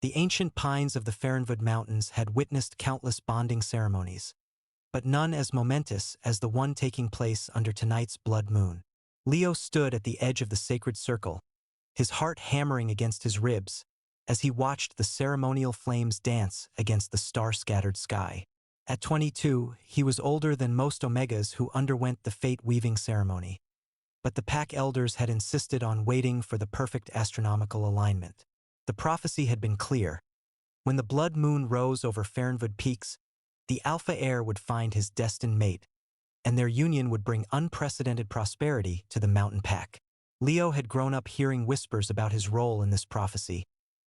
The ancient pines of the Fernwood Mountains had witnessed countless bonding ceremonies, but none as momentous as the one taking place under tonight's blood moon. Leo stood at the edge of the sacred circle, his heart hammering against his ribs as he watched the ceremonial flames dance against the star-scattered sky. At 22, he was older than most Omegas who underwent the fate-weaving ceremony, but the pack elders had insisted on waiting for the perfect astronomical alignment. The prophecy had been clear. When the blood moon rose over Fernwood Peaks, the alpha heir would find his destined mate, and their union would bring unprecedented prosperity to the mountain pack. Leo had grown up hearing whispers about his role in this prophecy,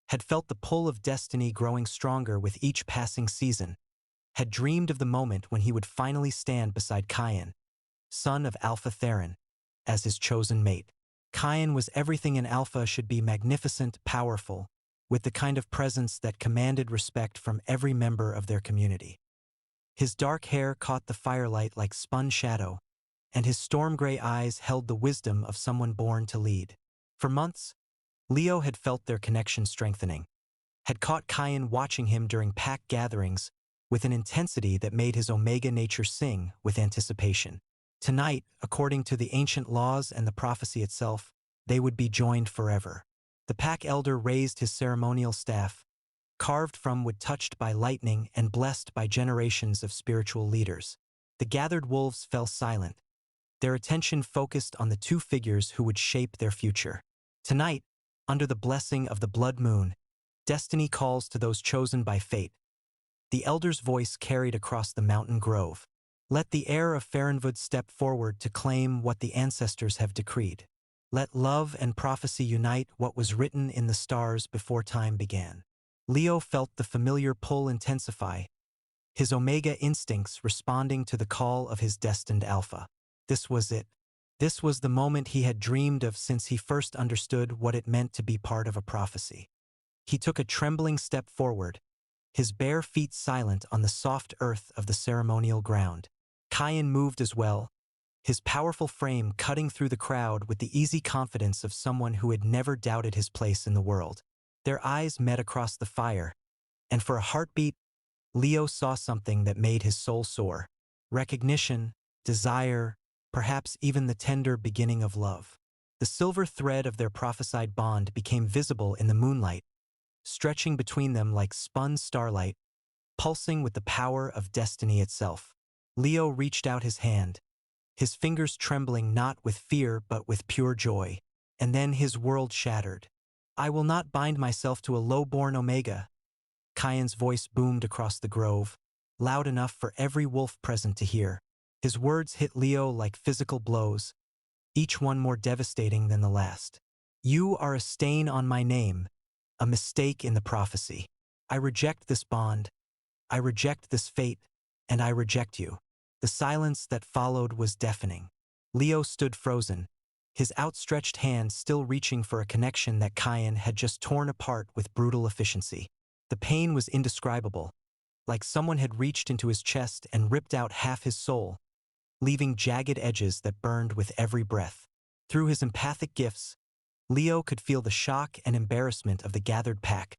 had felt the pull of destiny growing stronger with each passing season, had dreamed of the moment when he would finally stand beside Kian, son of Alpha Theron, as his chosen mate. Kian was everything an alpha should be: magnificent, powerful, with the kind of presence that commanded respect from every member of their community. His dark hair caught the firelight like spun shadow, and his storm-gray eyes held the wisdom of someone born to lead. For months, Leo had felt their connection strengthening, had caught Kian watching him during pack gatherings with an intensity that made his Omega nature sing with anticipation. Tonight, according to the ancient laws and the prophecy itself, they would be joined forever. The pack elder raised his ceremonial staff, carved from wood touched by lightning and blessed by generations of spiritual leaders. The gathered wolves fell silent, their attention focused on the two figures who would shape their future. Tonight, under the blessing of the blood moon, destiny calls to those chosen by fate. The elder's voice carried across the mountain grove. Let the heir of Fernwood step forward to claim what the ancestors have decreed. Let love and prophecy unite what was written in the stars before time began. Leo felt the familiar pull intensify, his Omega instincts responding to the call of his destined alpha. This was it. This was the moment he had dreamed of since he first understood what it meant to be part of a prophecy. He took a trembling step forward, his bare feet silent on the soft earth of the ceremonial ground. Kian moved as well, his powerful frame cutting through the crowd with the easy confidence of someone who had never doubted his place in the world. Their eyes met across the fire, and for a heartbeat, Leo saw something that made his soul soar. Recognition, desire, perhaps even the tender beginning of love. The silver thread of their prophesied bond became visible in the moonlight, stretching between them like spun starlight, pulsing with the power of destiny itself. Leo reached out his hand, his fingers trembling not with fear but with pure joy. And then his world shattered. I will not bind myself to a low-born Omega. Kian's voice boomed across the grove, loud enough for every wolf present to hear. His words hit Leo like physical blows, each one more devastating than the last. You are a stain on my name, a mistake in the prophecy. I reject this bond, I reject this fate, and I reject you. The silence that followed was deafening. Leo stood frozen, his outstretched hand still reaching for a connection that Kian had just torn apart with brutal efficiency. The pain was indescribable, like someone had reached into his chest and ripped out half his soul, leaving jagged edges that burned with every breath. Through his empathic gifts, Leo could feel the shock and embarrassment of the gathered pack,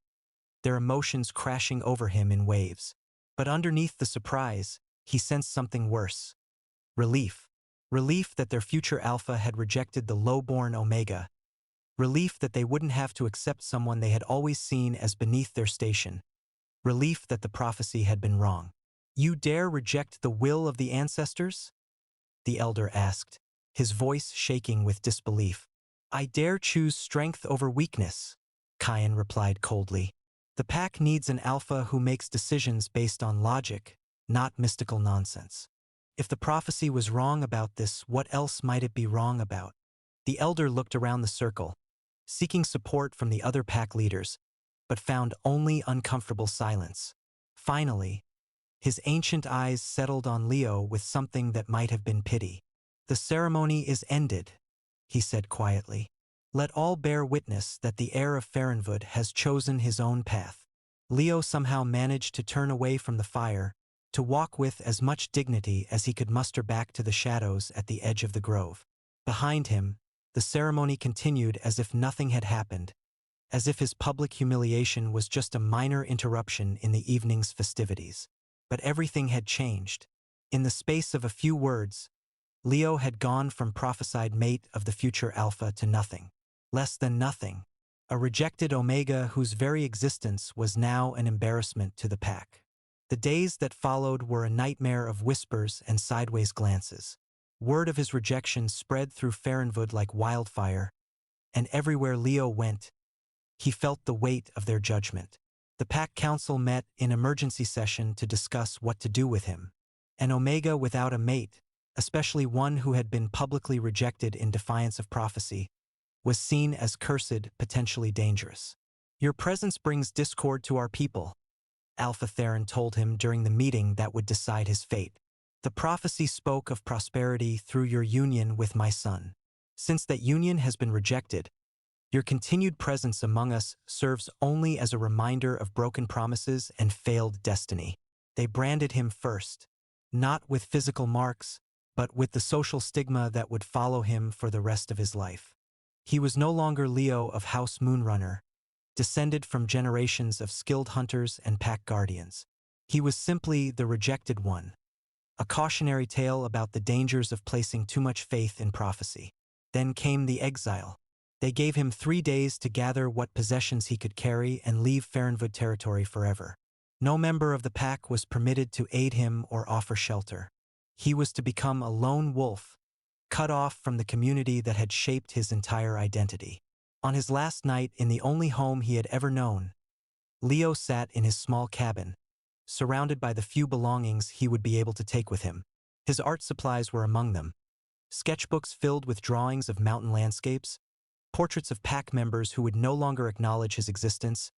their emotions crashing over him in waves. But underneath the surprise, he sensed something worse. Relief. Relief that their future alpha had rejected the low-born Omega. Relief that they wouldn't have to accept someone they had always seen as beneath their station. Relief that the prophecy had been wrong. You dare reject the will of the ancestors? The elder asked, his voice shaking with disbelief. I dare choose strength over weakness, Kian replied coldly. The pack needs an alpha who makes decisions based on logic, not mystical nonsense. If the prophecy was wrong about this, what else might it be wrong about? The elder looked around the circle, seeking support from the other pack leaders, but found only uncomfortable silence. Finally, his ancient eyes settled on Leo with something that might have been pity. The ceremony is ended, he said quietly. Let all bear witness that the heir of Fernwood has chosen his own path. Leo somehow managed to turn away from the fire, to walk with as much dignity as he could muster back to the shadows at the edge of the grove. Behind him, the ceremony continued as if nothing had happened, as if his public humiliation was just a minor interruption in the evening's festivities. But everything had changed. In the space of a few words, Leo had gone from prophesied mate of the future Alpha to nothing. Less than nothing. A rejected Omega whose very existence was now an embarrassment to the pack. The days that followed were a nightmare of whispers and sideways glances. Word of his rejection spread through Farenwood like wildfire, and everywhere Leo went, he felt the weight of their judgment. The pack council met in emergency session to discuss what to do with him. An Omega without a mate, especially one who had been publicly rejected in defiance of prophecy, was seen as cursed, potentially dangerous. Your presence brings discord to our people, Alpha Theron told him during the meeting that would decide his fate. The prophecy spoke of prosperity through your union with my son. Since that union has been rejected, your continued presence among us serves only as a reminder of broken promises and failed destiny. They branded him first, not with physical marks, but with the social stigma that would follow him for the rest of his life. He was no longer Leo of House Moonrunner, descended from generations of skilled hunters and pack guardians. He was simply the rejected one, a cautionary tale about the dangers of placing too much faith in prophecy. Then came the exile. They gave him 3 days to gather what possessions he could carry and leave Farenwood territory forever. No member of the pack was permitted to aid him or offer shelter. He was to become a lone wolf, cut off from the community that had shaped his entire identity. On his last night in the only home he had ever known, Leo sat in his small cabin, surrounded by the few belongings he would be able to take with him. His art supplies were among them. Sketchbooks filled with drawings of mountain landscapes, portraits of pack members who would no longer acknowledge his existence,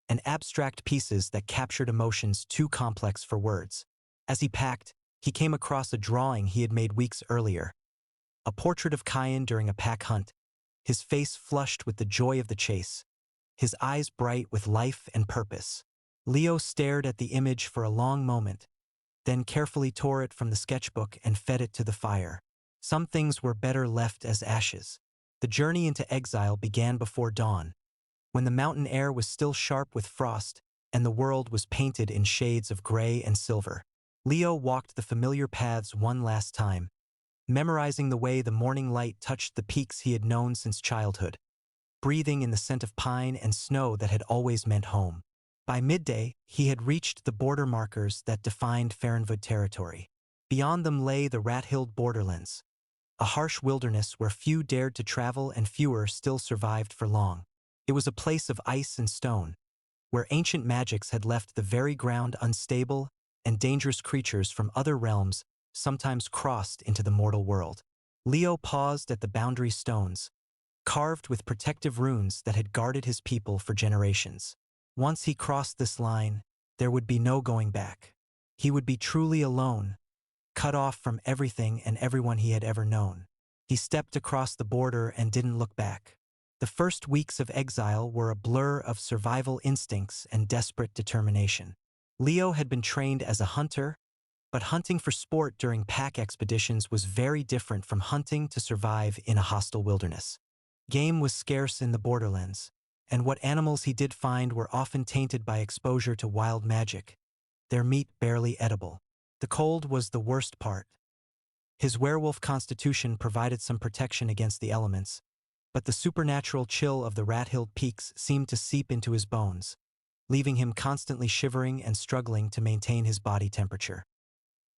and abstract pieces that captured emotions too complex for words. As he packed, he came across a drawing he had made weeks earlier. A portrait of Kyan during a pack hunt, his face flushed with the joy of the chase, his eyes bright with life and purpose. Leo stared at the image for a long moment, then carefully tore it from the sketchbook and fed it to the fire. Some things were better left as ashes. The journey into exile began before dawn, when the mountain air was still sharp with frost and the world was painted in shades of gray and silver. Leo walked the familiar paths one last time, memorizing the way the morning light touched the peaks he had known since childhood, breathing in the scent of pine and snow that had always meant home. By midday, he had reached the border markers that defined Farenwood territory. Beyond them lay the rat-hilled borderlands, a harsh wilderness where few dared to travel and fewer still survived for long. It was a place of ice and stone, where ancient magics had left the very ground unstable and dangerous creatures from other realms sometimes crossed into the mortal world. Leo paused at the boundary stones, carved with protective runes that had guarded his people for generations. Once he crossed this line, there would be no going back. He would be truly alone, cut off from everything and everyone he had ever known. He stepped across the border and didn't look back. The first weeks of exile were a blur of survival instincts and desperate determination. Leo had been trained as a hunter, but hunting for sport during pack expeditions was very different from hunting to survive in a hostile wilderness. Game was scarce in the borderlands, and what animals he did find were often tainted by exposure to wild magic, their meat barely edible. The cold was the worst part. His werewolf constitution provided some protection against the elements, but the supernatural chill of the rat-hilled peaks seemed to seep into his bones, leaving him constantly shivering and struggling to maintain his body temperature.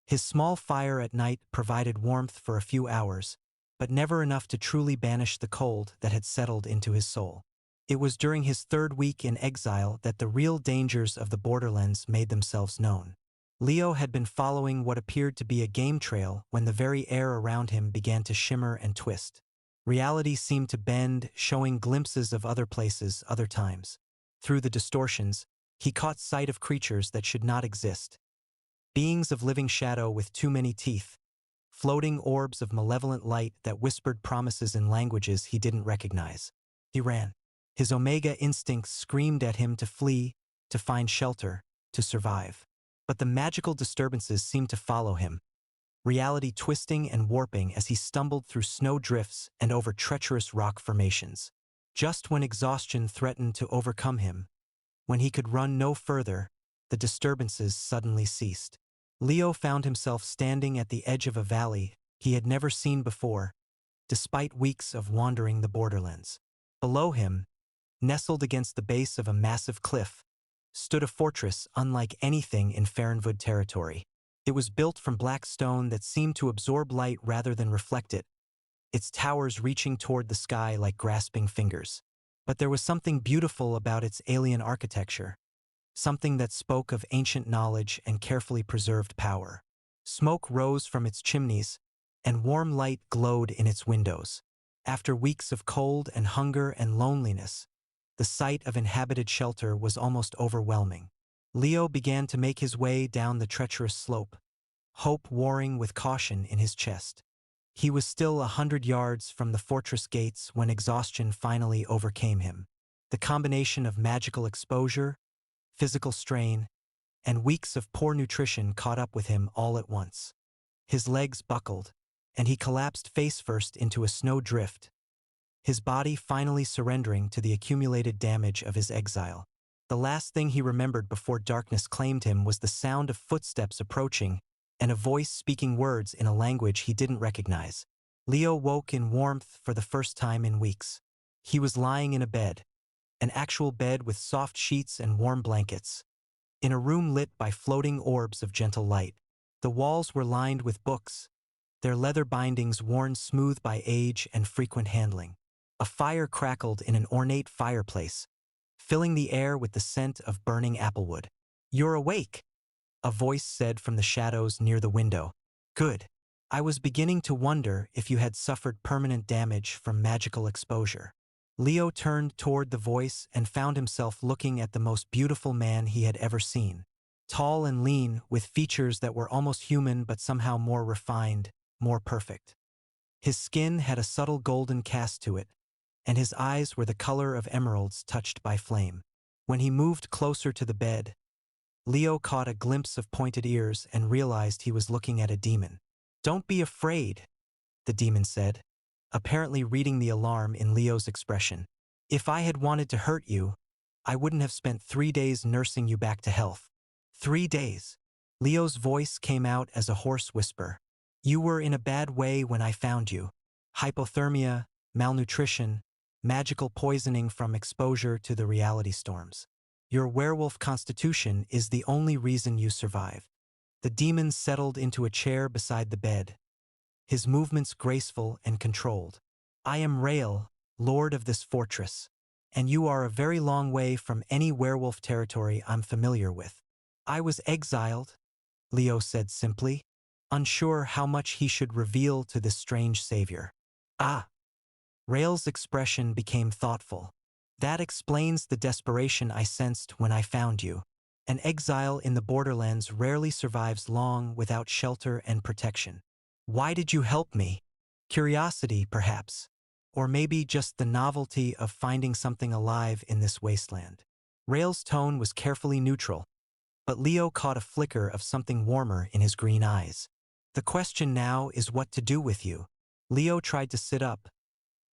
His small fire at night provided warmth for a few hours, but never enough to truly banish the cold that had settled into his soul. It was during his 3rd week in exile that the real dangers of the borderlands made themselves known. Leo had been following what appeared to be a game trail when the very air around him began to shimmer and twist. Reality seemed to bend, showing glimpses of other places, other times. Through the distortions, he caught sight of creatures that should not exist. Beings of living shadow with too many teeth, floating orbs of malevolent light that whispered promises in languages he didn't recognize. He ran. His Omega instincts screamed at him to flee, to find shelter, to survive. But the magical disturbances seemed to follow him, reality twisting and warping as he stumbled through snow drifts and over treacherous rock formations. Just when exhaustion threatened to overcome him, when he could run no further, the disturbances suddenly ceased. Leo found himself standing at the edge of a valley he had never seen before, despite weeks of wandering the borderlands. Below him, nestled against the base of a massive cliff, stood a fortress unlike anything in Farenwood territory. It was built from black stone that seemed to absorb light rather than reflect it, its towers reaching toward the sky like grasping fingers. But there was something beautiful about its alien architecture, something that spoke of ancient knowledge and carefully preserved power. Smoke rose from its chimneys, and warm light glowed in its windows. After weeks of cold and hunger and loneliness, the sight of inhabited shelter was almost overwhelming. Leo began to make his way down the treacherous slope, hope warring with caution in his chest. He was still 100 yards from the fortress gates when exhaustion finally overcame him. The combination of magical exposure, physical strain, and weeks of poor nutrition caught up with him all at once. His legs buckled, and he collapsed face-first into a snow drift, his body finally surrendering to the accumulated damage of his exile. The last thing he remembered before darkness claimed him was the sound of footsteps approaching and a voice speaking words in a language he didn't recognize. Leo woke in warmth for the first time in weeks. He was lying in a bed, an actual bed with soft sheets and warm blankets, in a room lit by floating orbs of gentle light. The walls were lined with books, their leather bindings worn smooth by age and frequent handling. A fire crackled in an ornate fireplace, filling the air with the scent of burning applewood. "You're awake," a voice said from the shadows near the window. "Good. I was beginning to wonder if you had suffered permanent damage from magical exposure." Leo turned toward the voice and found himself looking at the most beautiful man he had ever seen. Tall and lean, with features that were almost human but somehow more refined, more perfect. His skin had a subtle golden cast to it, and his eyes were the color of emeralds touched by flame. When he moved closer to the bed, Leo caught a glimpse of pointed ears and realized he was looking at a demon. "Don't be afraid," the demon said, apparently reading the alarm in Leo's expression. "If I had wanted to hurt you, I wouldn't have spent 3 days nursing you back to health." 3 days. Leo's voice came out as a hoarse whisper. "You were in a bad way when I found you. Hypothermia, malnutrition, magical poisoning from exposure to the reality storms. Your werewolf constitution is the only reason you survived." The demon settled into a chair beside the bed, his movements graceful and controlled. "I am Rael, lord of this fortress, and you are a very long way from any werewolf territory I'm familiar with." "I was exiled," Leo said simply, unsure how much he should reveal to this strange savior. "Ah." Rael's expression became thoughtful. "That explains the desperation I sensed when I found you. An exile in the borderlands rarely survives long without shelter and protection. Why did you help me? Curiosity, perhaps. Or maybe just the novelty of finding something alive in this wasteland." Rael's tone was carefully neutral, but Leo caught a flicker of something warmer in his green eyes. "The question now is what to do with you." Leo tried to sit up,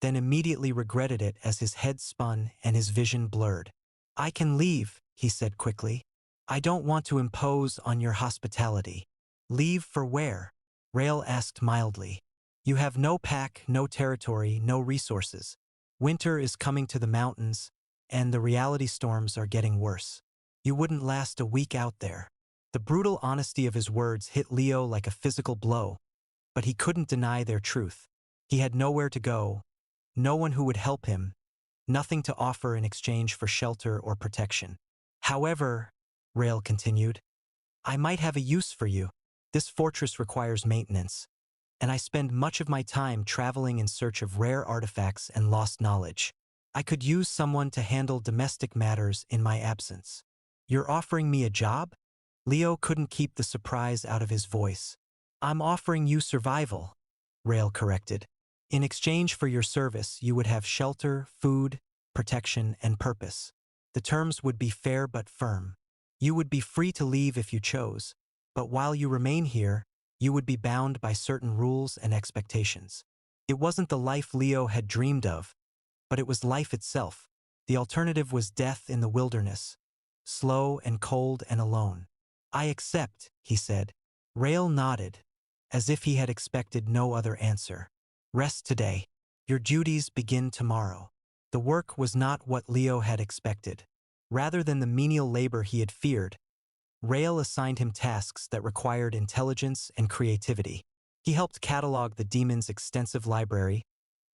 then immediately regretted it as his head spun and his vision blurred. "I can leave," he said quickly. "I don't want to impose on your hospitality." "Leave for where?" Rael asked mildly. "You have no pack, no territory, no resources. Winter is coming to the mountains, and the reality storms are getting worse. You wouldn't last a week out there." The brutal honesty of his words hit Leo like a physical blow, but he couldn't deny their truth. He had nowhere to go, no one who would help him, nothing to offer in exchange for shelter or protection. "However," Rael continued, "I might have a use for you. This fortress requires maintenance, and I spend much of my time traveling in search of rare artifacts and lost knowledge. I could use someone to handle domestic matters in my absence." "You're offering me a job?" Leo couldn't keep the surprise out of his voice. "I'm offering you survival," Rael corrected. "In exchange for your service, you would have shelter, food, protection, and purpose. The terms would be fair but firm. You would be free to leave if you chose, but while you remain here, you would be bound by certain rules and expectations." It wasn't the life Leo had dreamed of, but it was life itself. The alternative was death in the wilderness, slow and cold and alone. I accept, he said. Rael nodded, as if he had expected no other answer. Rest today. Your duties begin tomorrow. The work was not what Leo had expected. Rather than the menial labor he had feared, Rael assigned him tasks that required intelligence and creativity. He helped catalog the demon's extensive library,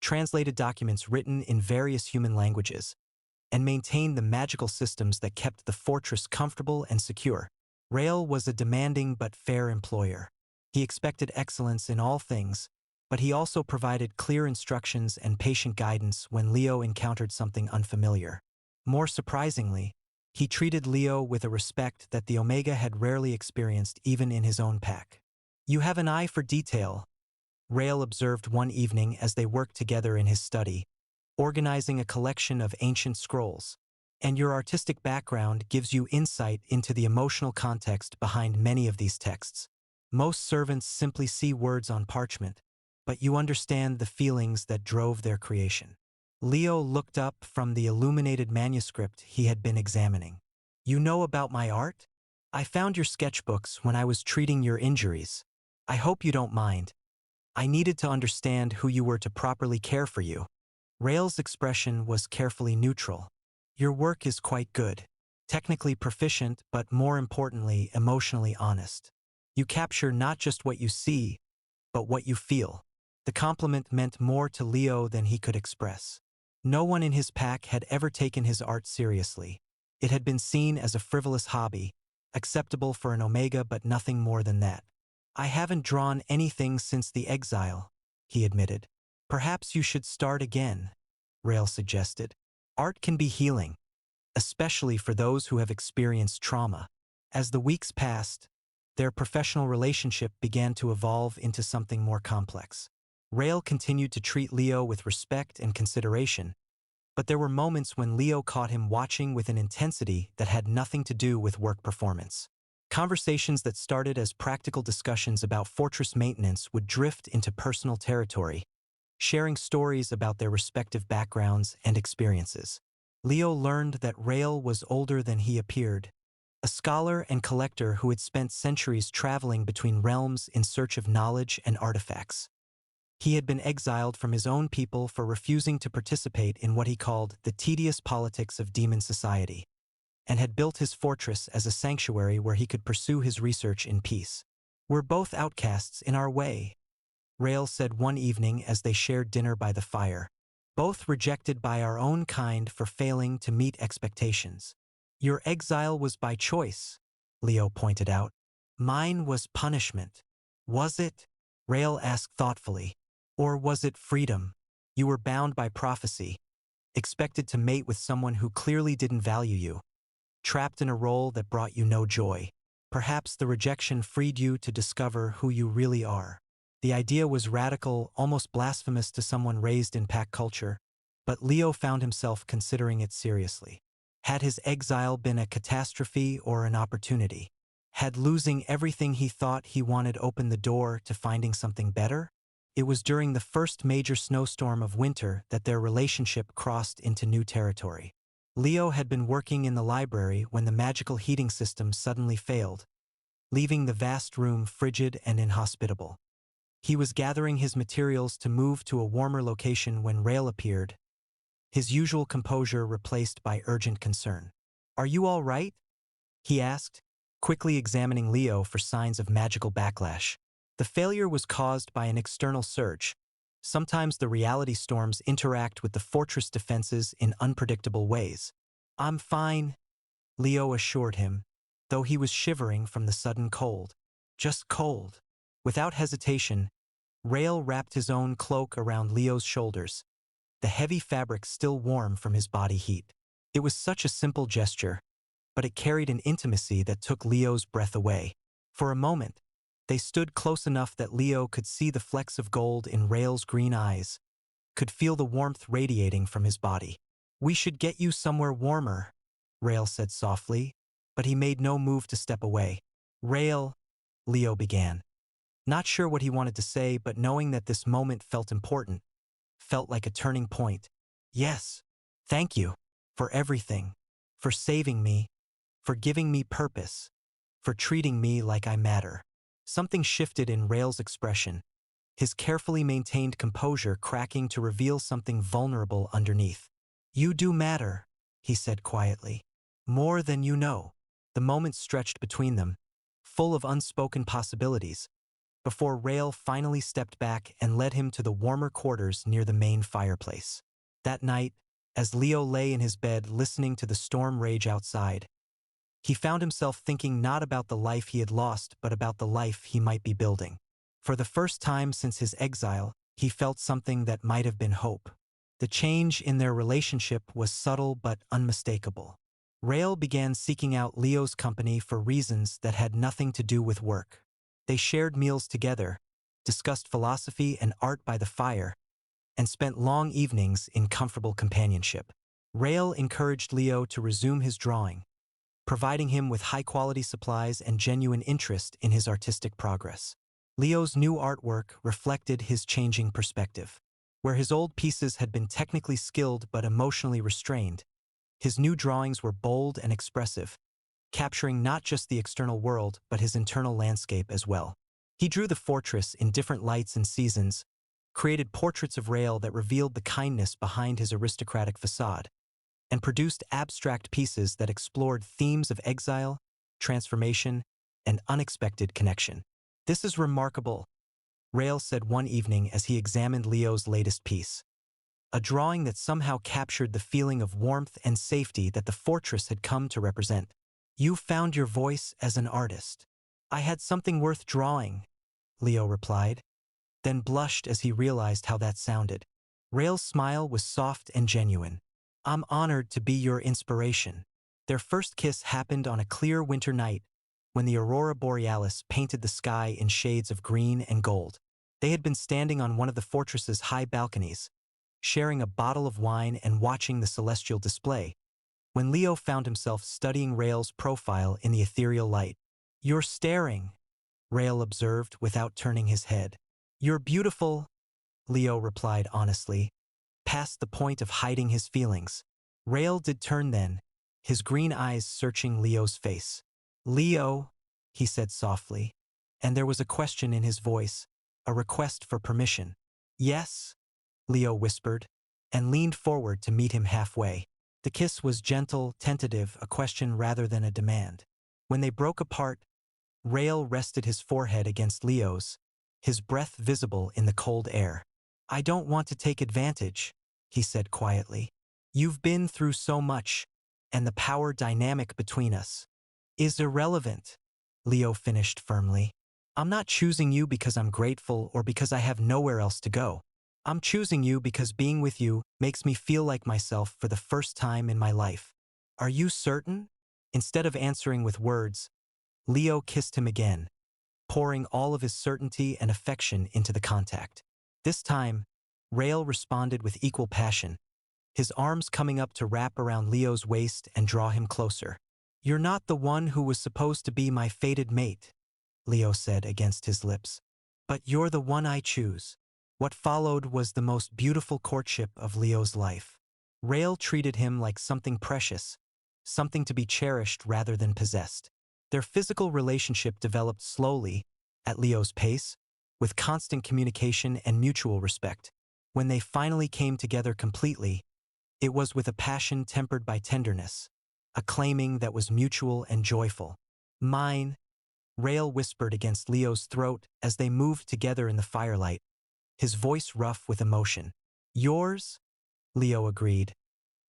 translated documents written in various human languages, and maintained the magical systems that kept the fortress comfortable and secure. Rael was a demanding but fair employer. He expected excellence in all things, but he also provided clear instructions and patient guidance when Leo encountered something unfamiliar. More surprisingly, he treated Leo with a respect that the Omega had rarely experienced even in his own pack. You have an eye for detail, Rael observed one evening as they worked together in his study, organizing a collection of ancient scrolls. And your artistic background gives you insight into the emotional context behind many of these texts. Most servants simply see words on parchment, but you understand the feelings that drove their creation. Leo looked up from the illuminated manuscript he had been examining. You know about my art? I found your sketchbooks when I was treating your injuries. I hope you don't mind. I needed to understand who you were to properly care for you. Rael's expression was carefully neutral. Your work is quite good. Technically proficient, but more importantly, emotionally honest. You capture not just what you see, but what you feel. The compliment meant more to Leo than he could express. No one in his pack had ever taken his art seriously. It had been seen as a frivolous hobby, acceptable for an Omega but nothing more than that. I haven't drawn anything since the exile, he admitted. Perhaps you should start again, Rael suggested. Art can be healing, especially for those who have experienced trauma. As the weeks passed, their professional relationship began to evolve into something more complex. Rael continued to treat Leo with respect and consideration, but there were moments when Leo caught him watching with an intensity that had nothing to do with work performance. Conversations that started as practical discussions about fortress maintenance would drift into personal territory, sharing stories about their respective backgrounds and experiences. Leo learned that Rael was older than he appeared, a scholar and collector who had spent centuries traveling between realms in search of knowledge and artifacts. He had been exiled from his own people for refusing to participate in what he called the tedious politics of demon society, and had built his fortress as a sanctuary where he could pursue his research in peace. We're both outcasts in our way, Rael said one evening as they shared dinner by the fire, both rejected by our own kind for failing to meet expectations. Your exile was by choice, Leo pointed out. Mine was punishment. Was it? Rael asked thoughtfully. Or was it freedom? You were bound by prophecy, expected to mate with someone who clearly didn't value you, trapped in a role that brought you no joy. Perhaps the rejection freed you to discover who you really are. The idea was radical, almost blasphemous to someone raised in pack culture, but Leo found himself considering it seriously. Had his exile been a catastrophe or an opportunity? Had losing everything he thought he wanted opened the door to finding something better? It was during the first major snowstorm of winter that their relationship crossed into new territory. Leo had been working in the library when the magical heating system suddenly failed, leaving the vast room frigid and inhospitable. He was gathering his materials to move to a warmer location when Rael appeared, his usual composure replaced by urgent concern. Are you all right? He asked, quickly examining Leo for signs of magical backlash. The failure was caused by an external surge. Sometimes the reality storms interact with the fortress defenses in unpredictable ways. I'm fine, Leo assured him, though he was shivering from the sudden cold. Just cold. Without hesitation, Rael wrapped his own cloak around Leo's shoulders, the heavy fabric still warm from his body heat. It was such a simple gesture, but it carried an intimacy that took Leo's breath away. For a moment, they stood close enough that Leo could see the flecks of gold in Rael's green eyes, could feel the warmth radiating from his body. We should get you somewhere warmer, Rael said softly, but he made no move to step away. Rael, Leo began. Not sure what he wanted to say, but knowing that this moment felt important, felt like a turning point. Yes. Thank you. For everything. For saving me. For giving me purpose. For treating me like I matter. Something shifted in Rael's expression, his carefully maintained composure cracking to reveal something vulnerable underneath. You do matter, he said quietly. More than you know. The moment stretched between them, full of unspoken possibilities, before Rael finally stepped back and led him to the warmer quarters near the main fireplace. That night, as Leo lay in his bed listening to the storm rage outside, he found himself thinking not about the life he had lost but about the life he might be building. For the first time since his exile, he felt something that might have been hope. The change in their relationship was subtle but unmistakable. Rael began seeking out Leo's company for reasons that had nothing to do with work. They shared meals together, discussed philosophy and art by the fire, and spent long evenings in comfortable companionship. Rael encouraged Leo to resume his drawing, providing him with high-quality supplies and genuine interest in his artistic progress. Leo's new artwork reflected his changing perspective. Where his old pieces had been technically skilled but emotionally restrained, his new drawings were bold and expressive, capturing not just the external world but his internal landscape as well. He drew the fortress in different lights and seasons, created portraits of Rael that revealed the kindness behind his aristocratic facade, and produced abstract pieces that explored themes of exile, transformation, and unexpected connection. This is remarkable, Rael said one evening as he examined Leo's latest piece. A drawing that somehow captured the feeling of warmth and safety that the fortress had come to represent. You found your voice as an artist. I had something worth drawing, Leo replied, then blushed as he realized how that sounded. Rael's smile was soft and genuine. I'm honored to be your inspiration. Their first kiss happened on a clear winter night when the aurora borealis painted the sky in shades of green and gold. They had been standing on one of the fortress's high balconies, sharing a bottle of wine and watching the celestial display, when Leo found himself studying Rael's profile in the ethereal light. You're staring, Rael observed without turning his head. You're beautiful, Leo replied honestly, past the point of hiding his feelings. Rael did turn then, his green eyes searching Leo's face. Leo, he said softly, and there was a question in his voice, a request for permission. Yes, Leo whispered, and leaned forward to meet him halfway. The kiss was gentle, tentative, a question rather than a demand. When they broke apart, Rael rested his forehead against Leo's, his breath visible in the cold air. I don't want to take advantage, he said quietly. You've been through so much, and the power dynamic between us is irrelevant, Leo finished firmly. I'm not choosing you because I'm grateful or because I have nowhere else to go. I'm choosing you because being with you makes me feel like myself for the first time in my life. Are you certain? Instead of answering with words, Leo kissed him again, pouring all of his certainty and affection into the contact. This time, Rael responded with equal passion, his arms coming up to wrap around Leo's waist and draw him closer. You're not the one who was supposed to be my fated mate, Leo said against his lips. But you're the one I choose. What followed was the most beautiful courtship of Leo's life. Rael treated him like something precious, something to be cherished rather than possessed. Their physical relationship developed slowly, at Leo's pace, with constant communication and mutual respect. When they finally came together completely, it was with a passion tempered by tenderness, a claiming that was mutual and joyful. Mine, Rael whispered against Leo's throat as they moved together in the firelight, his voice rough with emotion. Yours? Leo agreed,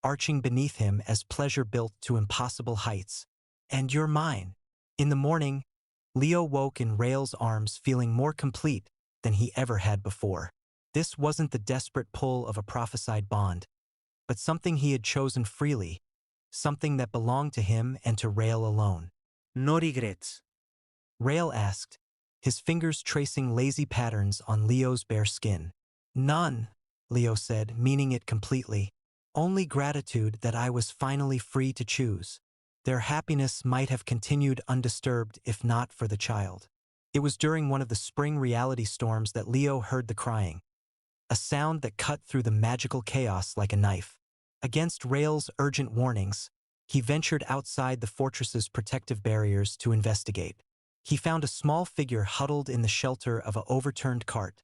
arching beneath him as pleasure built to impossible heights. And you're mine. In the morning, Leo woke in Rael's arms feeling more complete than he ever had before. This wasn't the desperate pull of a prophesied bond, but something he had chosen freely, something that belonged to him and to Rael alone. No regrets? Rael asked, his fingers tracing lazy patterns on Leo's bare skin. None, Leo said, meaning it completely. Only gratitude that I was finally free to choose. Their happiness might have continued undisturbed if not for the child. It was during one of the spring reality storms that Leo heard the crying, a sound that cut through the magical chaos like a knife. Against Rael's urgent warnings, he ventured outside the fortress's protective barriers to investigate. He found a small figure huddled in the shelter of an overturned cart,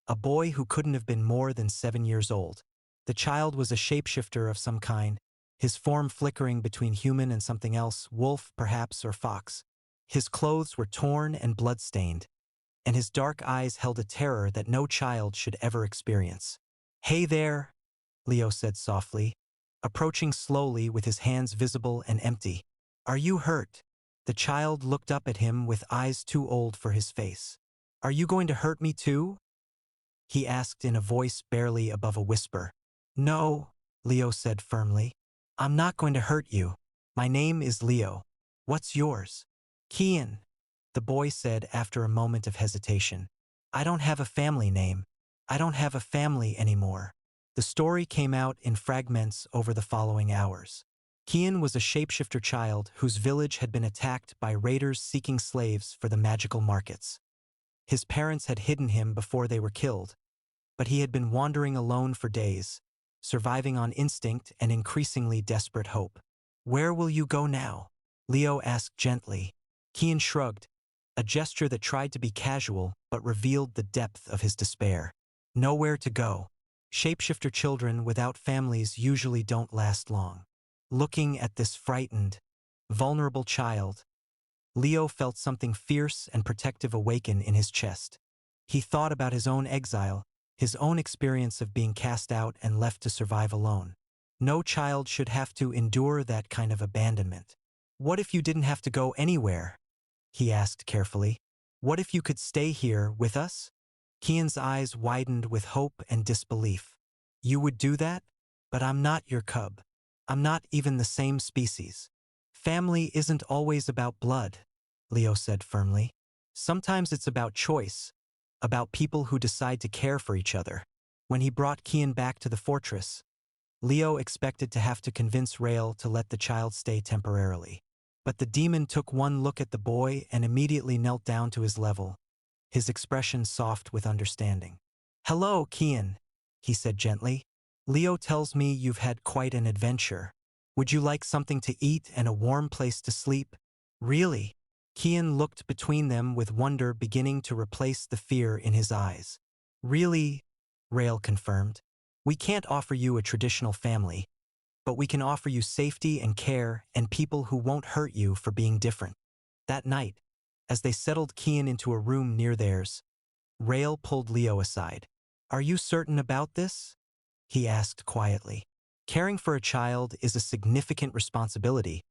a boy who couldn't have been more than 7 years old. The child was a shapeshifter of some kind, his form flickering between human and something else, wolf perhaps or fox. His clothes were torn and blood-stained, and his dark eyes held a terror that no child should ever experience. "Hey there," Leo said softly, approaching slowly with his hands visible and empty. "Are you hurt?" The child looked up at him with eyes too old for his face. "Are you going to hurt me too?" he asked in a voice barely above a whisper. "No," Leo said firmly. "I'm not going to hurt you. My name is Leo. What's yours?" "Kian," the boy said after a moment of hesitation. "I don't have a family name. I don't have a family anymore." The story came out in fragments over the following hours. Kian was a shapeshifter child whose village had been attacked by raiders seeking slaves for the magical markets. His parents had hidden him before they were killed, but he had been wandering alone for days, surviving on instinct and increasingly desperate hope. "Where will you go now?" Leo asked gently. Kian shrugged, a gesture that tried to be casual but revealed the depth of his despair. "Nowhere to go. Shapeshifter children without families usually don't last long." Looking at this frightened, vulnerable child, Leo felt something fierce and protective awaken in his chest. He thought about his own exile, his own experience of being cast out and left to survive alone. No child should have to endure that kind of abandonment. "What if you didn't have to go anywhere?" he asked carefully. "What if you could stay here with us?" Kian's eyes widened with hope and disbelief. "You would do that? But I'm not your cub. I'm not even the same species." "Family isn't always about blood," Leo said firmly. "Sometimes it's about choice, about people who decide to care for each other." When he brought Kian back to the fortress, Leo expected to have to convince Rael to let the child stay temporarily. But the demon took one look at the boy and immediately knelt down to his level, his expression soft with understanding. "Hello, Kian," he said gently. "Leo tells me you've had quite an adventure. Would you like something to eat and a warm place to sleep?" "Really?" Kian looked between them with wonder beginning to replace the fear in his eyes. "Really?" Rael confirmed. "We can't offer you a traditional family, but we can offer you safety and care and people who won't hurt you for being different." That night, as they settled Kian into a room near theirs, Rael pulled Leo aside. "Are you certain about this?" he asked quietly. "Caring for a child is a significant responsibility,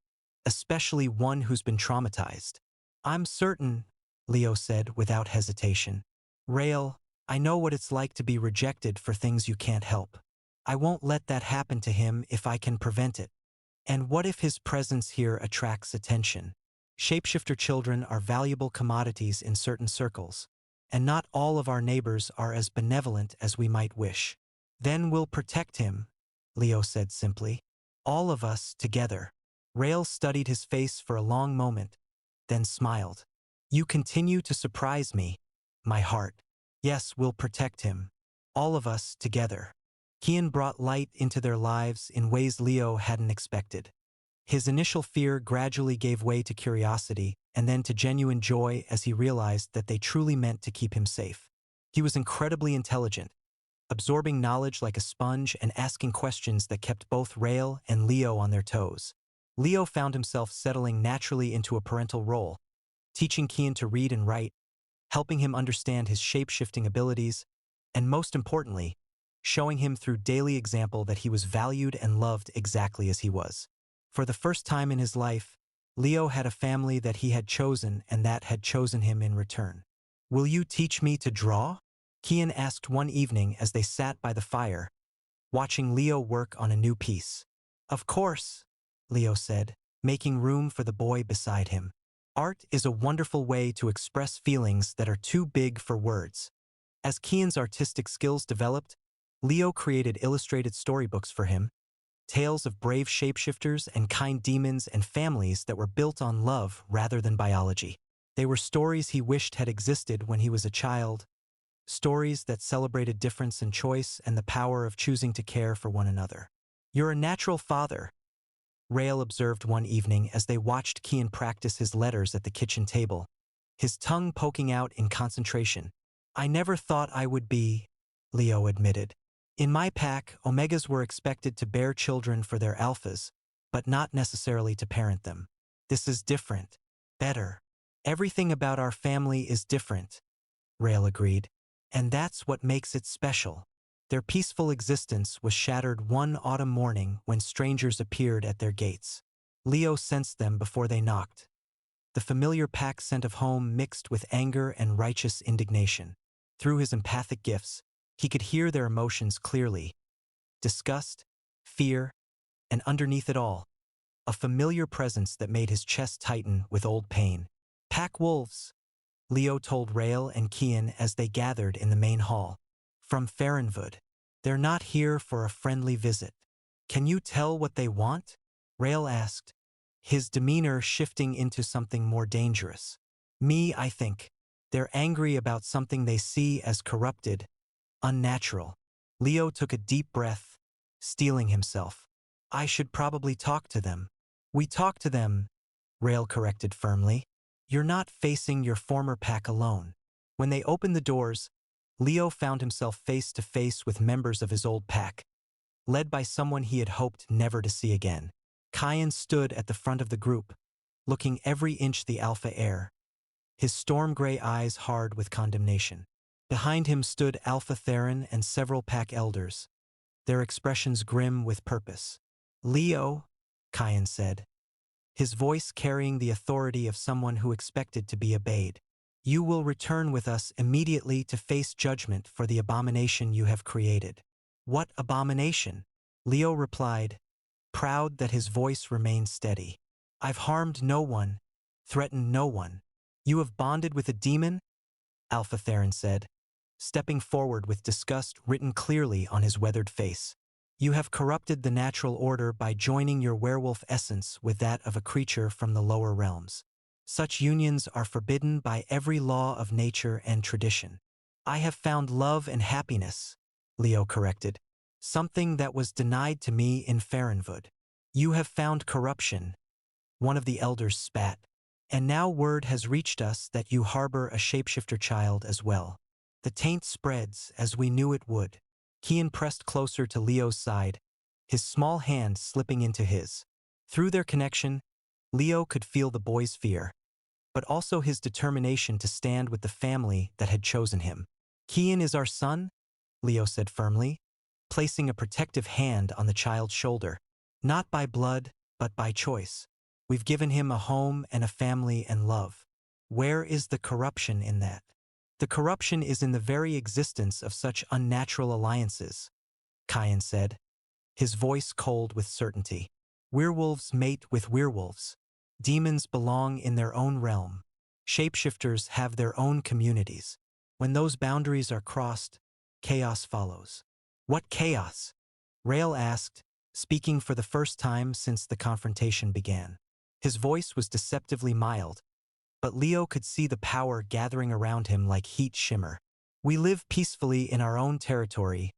especially one who's been traumatized." "I'm certain," Leo said without hesitation. "Rael, I know what it's like to be rejected for things you can't help. I won't let that happen to him if I can prevent it. And what if his presence here attracts attention? Shapeshifter children are valuable commodities in certain circles, and not all of our neighbors are as benevolent as we might wish. Then we'll protect him," Leo said simply. "All of us together." Rael studied his face for a long moment, then smiled. "You continue to surprise me, my heart. Yes, we'll protect him. All of us together." Kian brought light into their lives in ways Leo hadn't expected. His initial fear gradually gave way to curiosity and then to genuine joy as he realized that they truly meant to keep him safe. He was incredibly intelligent, absorbing knowledge like a sponge and asking questions that kept both Rael and Leo on their toes. Leo found himself settling naturally into a parental role, teaching Kian to read and write, helping him understand his shape-shifting abilities, and most importantly, showing him through daily example that he was valued and loved exactly as he was. For the first time in his life, Leo had a family that he had chosen and that had chosen him in return. "Will you teach me to draw?" Kian asked one evening as they sat by the fire, watching Leo work on a new piece. "Of course," Leo said, making room for the boy beside him. Art is a wonderful way to express feelings that are too big for words. As Kian's artistic skills developed, Leo created illustrated storybooks for him, tales of brave shapeshifters and kind demons and families that were built on love rather than biology. They were stories he wished had existed when he was a child, stories that celebrated difference and choice and the power of choosing to care for one another. "You're a natural father," Rael observed one evening as they watched Kian practice his letters at the kitchen table, his tongue poking out in concentration. "I never thought I would be," Leo admitted. "In my pack, Omegas were expected to bear children for their alphas, but not necessarily to parent them. This is different. Better. Everything about our family is different," Rael agreed. "And that's what makes it special." Their peaceful existence was shattered one autumn morning when strangers appeared at their gates. Leo sensed them before they knocked. The familiar pack scent of home mixed with anger and righteous indignation. Through his empathic gifts, he could hear their emotions clearly: disgust, fear, and underneath it all, a familiar presence that made his chest tighten with old pain. "Pack wolves," Leo told Rael and Kian as they gathered in the main hall. "From Farrenwood. They're not here for a friendly visit." "Can you tell what they want?" Rael asked, his demeanor shifting into something more dangerous. I think. They're angry about something they see as corrupted, unnatural." Leo took a deep breath, steeling himself. "I should probably talk to them." "We talk to them," Rael corrected firmly. "You're not facing your former pack alone." When they opened the doors, Leo found himself face to face with members of his old pack, led by someone he had hoped never to see again. Kian stood at the front of the group, looking every inch the alpha heir, his storm-gray eyes hard with condemnation. Behind him stood Alpha Theron and several pack elders, their expressions grim with purpose. "Leo," Kian said, his voice carrying the authority of someone who expected to be obeyed, "you will return with us immediately to face judgment for the abomination you have created." "What abomination?" Leo replied, proud that his voice remained steady. "I've harmed no one, threatened no one." "You have bonded with a demon?" Alpha Theron said, stepping forward with disgust written clearly on his weathered face. "You have corrupted the natural order by joining your werewolf essence with that of a creature from the lower realms. Such unions are forbidden by every law of nature and tradition." "I have found love and happiness," Leo corrected, "something that was denied to me in Farrenwood." "You have found corruption," one of the elders spat. "And now word has reached us that you harbor a shapeshifter child as well. The taint spreads as we knew it would." Kian pressed closer to Leo's side, his small hand slipping into his. Through their connection, Leo could feel the boy's fear, but also his determination to stand with the family that had chosen him. "Kian is our son," Leo said firmly, placing a protective hand on the child's shoulder. "Not by blood, but by choice. We've given him a home and a family and love. Where is the corruption in that?" "The corruption is in the very existence of such unnatural alliances," Kian said, his voice cold with certainty. "Werewolves mate with werewolves. Demons belong in their own realm. Shapeshifters have their own communities. When those boundaries are crossed, chaos follows." "What chaos?" Rael asked, speaking for the first time since the confrontation began. His voice was deceptively mild, but Leo could see the power gathering around him like heat shimmer. "We live peacefully in our own territory.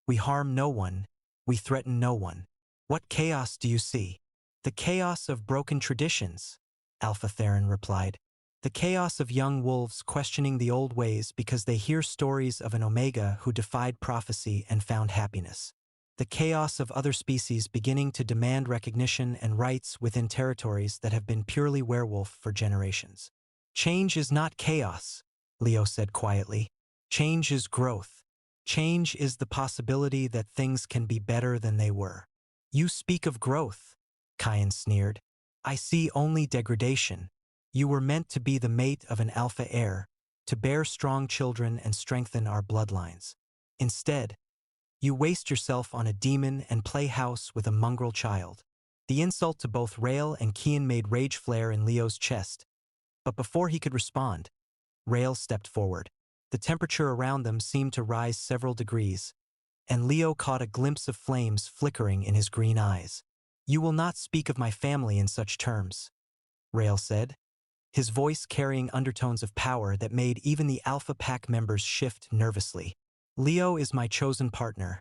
We harm no one. We threaten no one." "What chaos do you see?" "The chaos of broken traditions," Alpha Theron replied. "The chaos of young wolves questioning the old ways because they hear stories of an Omega who defied prophecy and found happiness. The chaos of other species beginning to demand recognition and rights within territories that have been purely werewolf for generations." "Change is not chaos," Leo said quietly. "Change is growth. Change is the possibility that things can be better than they were." "You speak of growth," Kian sneered. "I see only degradation. You were meant to be the mate of an alpha heir, to bear strong children and strengthen our bloodlines. Instead, you waste yourself on a demon and play house with a mongrel child." The insult to both Rael and Kian made rage flare in Leo's chest, but before he could respond, Rael stepped forward. The temperature around them seemed to rise several degrees, and Leo caught a glimpse of flames flickering in his green eyes. "You will not speak of my family in such terms," Rael said, his voice carrying undertones of power that made even the Alpha Pack members shift nervously. Leo is my chosen partner,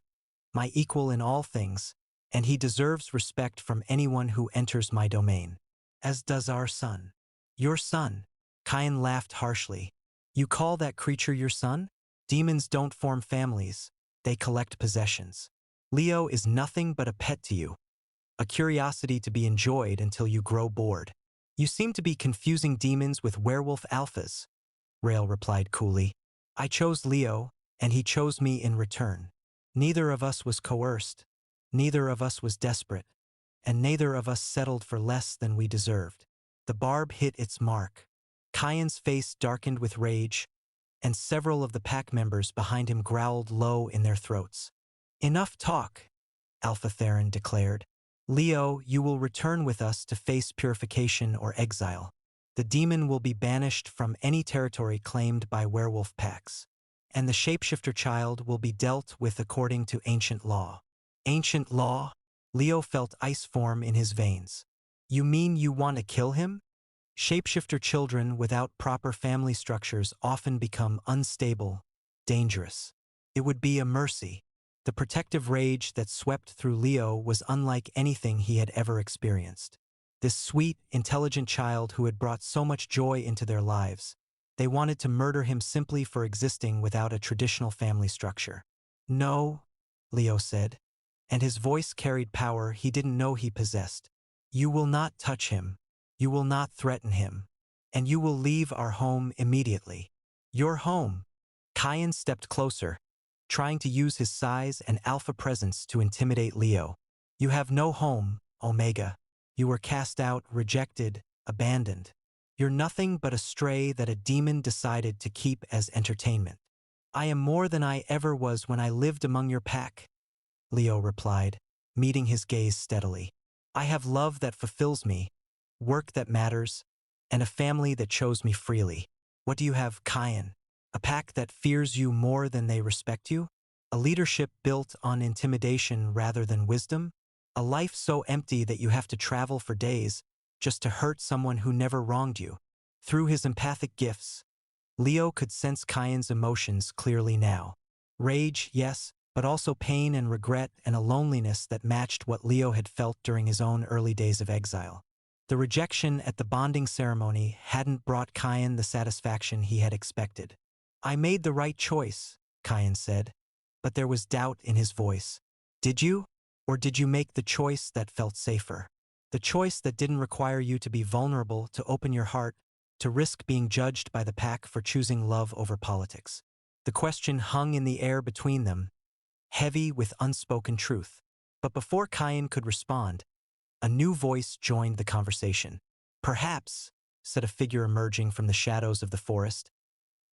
my equal in all things, and he deserves respect from anyone who enters my domain. As does our son. Your son. Cain laughed harshly. You call that creature your son? Demons don't form families, they collect possessions. Leo is nothing but a pet to you, a curiosity to be enjoyed until you grow bored. You seem to be confusing demons with werewolf alphas, Rael replied coolly. I chose Leo, and he chose me in return. Neither of us was coerced, neither of us was desperate, and neither of us settled for less than we deserved. The barb hit its mark. Cain's face darkened with rage, and several of the pack members behind him growled low in their throats. Enough talk, Alpha Theron declared. Leo, you will return with us to face purification or exile. The demon will be banished from any territory claimed by werewolf packs, and the shapeshifter child will be dealt with according to ancient law. Ancient law? Leo felt ice form in his veins. You mean you want to kill him? Shapeshifter children without proper family structures often become unstable, dangerous. It would be a mercy. The protective rage that swept through Leo was unlike anything he had ever experienced. This sweet, intelligent child who had brought so much joy into their lives. They wanted to murder him simply for existing without a traditional family structure. No, Leo said, and his voice carried power he didn't know he possessed. You will not touch him. You will not threaten him. And you will leave our home immediately. Your home. Cain stepped closer, trying to use his size and alpha presence to intimidate Leo. You have no home, Omega. You were cast out, rejected, abandoned. You're nothing but a stray that a demon decided to keep as entertainment. I am more than I ever was when I lived among your pack, Leo replied, meeting his gaze steadily. I have love that fulfills me, work that matters, and a family that chose me freely. What do you have, Cain? A pack that fears you more than they respect you? A leadership built on intimidation rather than wisdom? A life so empty that you have to travel for days just to hurt someone who never wronged you? Through his empathic gifts, Leo could sense Cain's emotions clearly now. Rage, yes, but also pain and regret and a loneliness that matched what Leo had felt during his own early days of exile. The rejection at the bonding ceremony hadn't brought Cain the satisfaction he had expected. I made the right choice, Cain said, but there was doubt in his voice. Did you? Or did you make the choice that felt safer? The choice that didn't require you to be vulnerable, to open your heart, to risk being judged by the pack for choosing love over politics. The question hung in the air between them, heavy with unspoken truth. But before Cain could respond, a new voice joined the conversation. Perhaps, said a figure emerging from the shadows of the forest,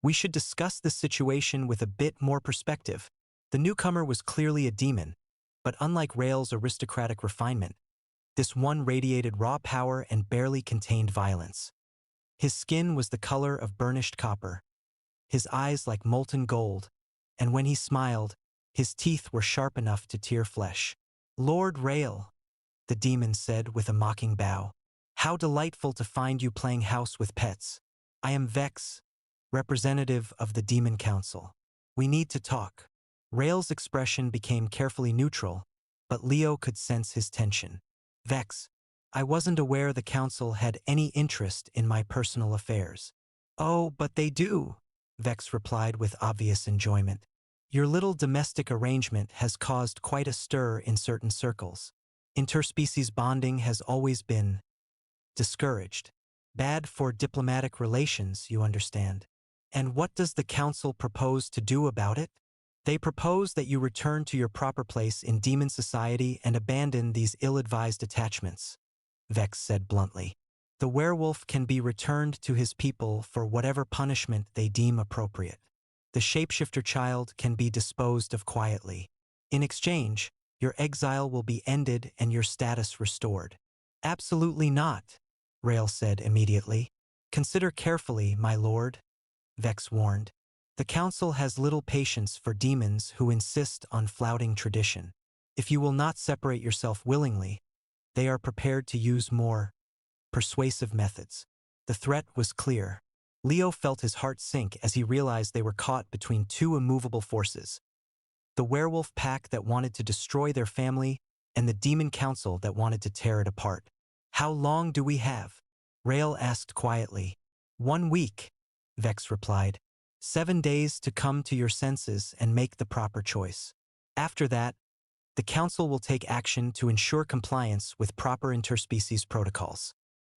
we should discuss this situation with a bit more perspective. The newcomer was clearly a demon, but unlike Rael's aristocratic refinement, this one radiated raw power and barely contained violence. His skin was the color of burnished copper, his eyes like molten gold, and when he smiled, his teeth were sharp enough to tear flesh. Lord Rael, the demon said with a mocking bow. How delightful to find you playing house with pets. I am Vex, representative of the Demon Council. We need to talk. Rael's expression became carefully neutral, but Leo could sense his tension. Vex, I wasn't aware the council had any interest in my personal affairs. Oh, but they do, Vex replied with obvious enjoyment. Your little domestic arrangement has caused quite a stir in certain circles. Interspecies bonding has always been discouraged. Bad for diplomatic relations, you understand. And what does the council propose to do about it? They propose that you return to your proper place in demon society and abandon these ill-advised attachments, Vex said bluntly. The werewolf can be returned to his people for whatever punishment they deem appropriate. The shapeshifter child can be disposed of quietly. In exchange, your exile will be ended and your status restored. Absolutely not, Rael said immediately. Consider carefully, my lord, Vex warned. The council has little patience for demons who insist on flouting tradition. If you will not separate yourself willingly, they are prepared to use more persuasive methods. The threat was clear. Leo felt his heart sink as he realized they were caught between two immovable forces: the werewolf pack that wanted to destroy their family and the demon council that wanted to tear it apart. "How long do we have?" Rael asked quietly. "1 week," Vex replied. "7 days to come to your senses and make the proper choice. After that, the council will take action to ensure compliance with proper interspecies protocols."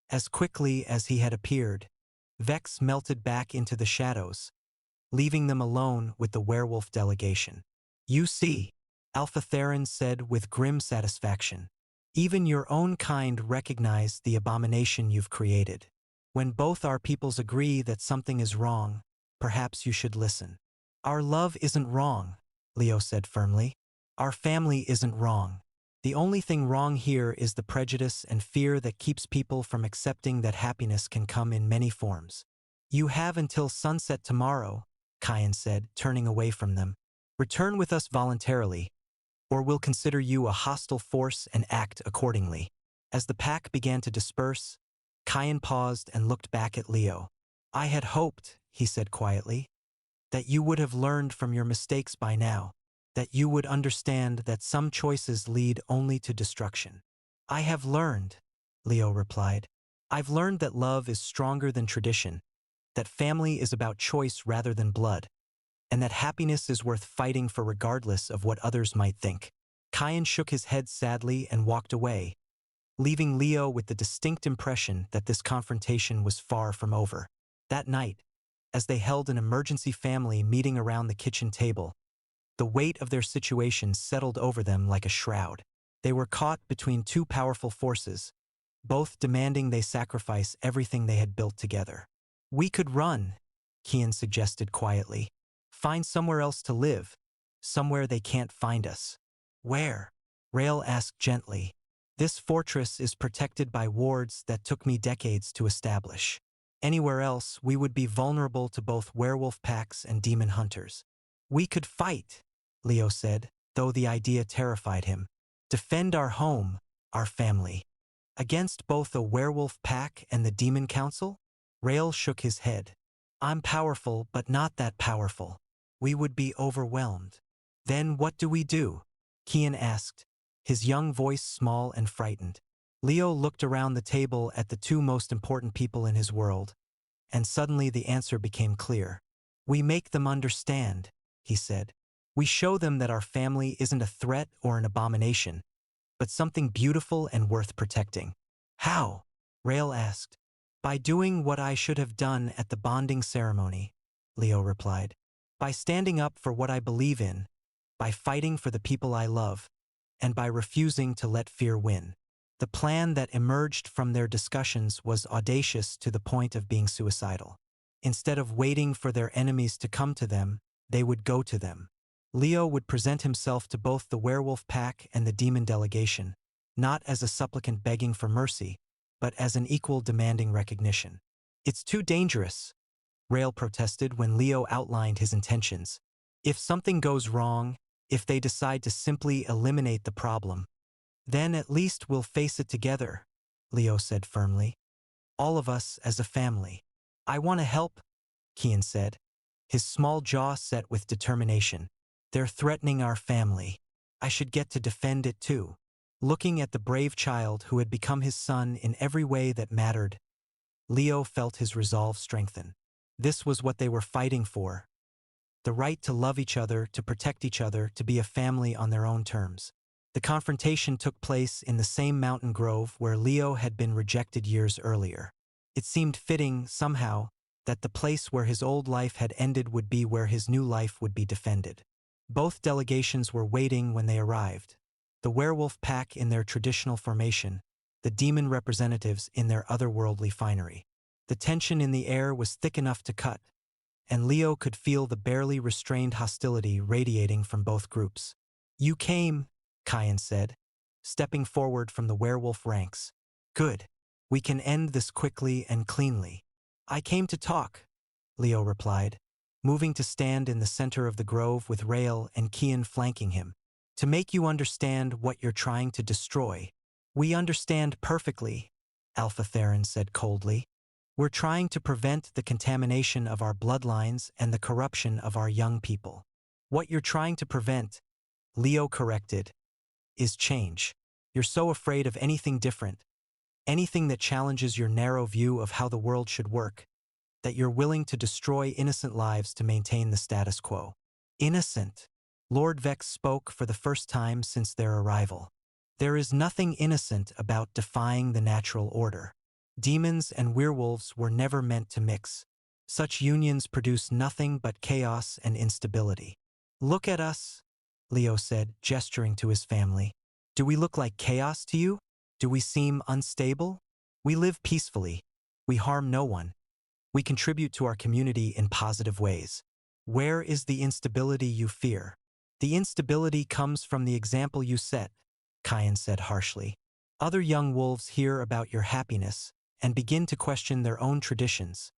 As quickly as he had appeared, Vex melted back into the shadows, leaving them alone with the werewolf delegation. "You see," Alpha Theron said with grim satisfaction, "even your own kind recognize the abomination you've created. When both our peoples agree that something is wrong, perhaps you should listen." "Our love isn't wrong," Leo said firmly. "Our family isn't wrong. The only thing wrong here is the prejudice and fear that keeps people from accepting that happiness can come in many forms." "You have until sunset tomorrow," Kyan said, turning away from them. "Return with us voluntarily, or we'll consider you a hostile force and act accordingly." As the pack began to disperse, Kyan paused and looked back at Leo. "I had hoped," he said quietly, "that you would have learned from your mistakes by now, that you would understand that some choices lead only to destruction." "I have learned," Leo replied. "I've learned that love is stronger than tradition, that family is about choice rather than blood, and that happiness is worth fighting for regardless of what others might think." Kyan shook his head sadly and walked away, leaving Leo with the distinct impression that this confrontation was far from over. That night, as they held an emergency family meeting around the kitchen table, the weight of their situation settled over them like a shroud. They were caught between two powerful forces, both demanding they sacrifice everything they had built together. "We could run," Kian suggested quietly. "Find somewhere else to live, somewhere they can't find us." "Where?" Rael asked gently. "This fortress is protected by wards that took me decades to establish. Anywhere else, we would be vulnerable to both werewolf packs and demon hunters." "We could fight," Leo said, though the idea terrified him. "Defend our home, our family. Against both a werewolf pack and the demon council?" Rael shook his head. "I'm powerful, but not that powerful. We would be overwhelmed." "Then what do we do?" Kian asked, his young voice small and frightened. Leo looked around the table at the two most important people in his world, and suddenly the answer became clear. "We make them understand," he said. "We show them that our family isn't a threat or an abomination, but something beautiful and worth protecting." "How?" Rael asked. "By doing what I should have done at the bonding ceremony," Leo replied. "By standing up for what I believe in, by fighting for the people I love, and by refusing to let fear win." The plan that emerged from their discussions was audacious to the point of being suicidal. Instead of waiting for their enemies to come to them, they would go to them. Leo would present himself to both the werewolf pack and the demon delegation, not as a supplicant begging for mercy, but as an equal demanding recognition. "It's too dangerous," Rael protested when Leo outlined his intentions. "If something goes wrong, if they decide to simply eliminate the problem, then at least we'll face it together," Leo said firmly. "All of us as a family." "I want to help," Kian said, his small jaw set with determination. "They're threatening our family. I should get to defend it too." Looking at the brave child who had become his son in every way that mattered, Leo felt his resolve strengthen. This was what they were fighting for: the right to love each other, to protect each other, to be a family on their own terms. The confrontation took place in the same mountain grove where Leo had been rejected years earlier. It seemed fitting, somehow, that the place where his old life had ended would be where his new life would be defended. Both delegations were waiting when they arrived. The werewolf pack in their traditional formation, the demon representatives in their otherworldly finery. The tension in the air was thick enough to cut, and Leo could feel the barely restrained hostility radiating from both groups. "You came," Kian said, stepping forward from the werewolf ranks. "Good. We can end this quickly and cleanly." "I came to talk," Leo replied, moving to stand in the center of the grove with Rael and Kian flanking him. "To make you understand what you're trying to destroy." "We understand perfectly," Alpha Theron said coldly. We're trying to prevent the contamination of our bloodlines and the corruption of our young people. What you're trying to prevent, Leo corrected, is change. You're so afraid of anything different, anything that challenges your narrow view of how the world should work, that you're willing to destroy innocent lives to maintain the status quo. Innocent. Lord Vex spoke for the first time since their arrival. There is nothing innocent about defying the natural order. Demons and werewolves were never meant to mix. Such unions produce nothing but chaos and instability. Look at us, Leo said, gesturing to his family. Do we look like chaos to you? Do we seem unstable? We live peacefully. We harm no one. We contribute to our community in positive ways. Where is the instability you fear? The instability comes from the example you set, Kian said harshly. Other young wolves hear about your happiness and begin to question their own traditions,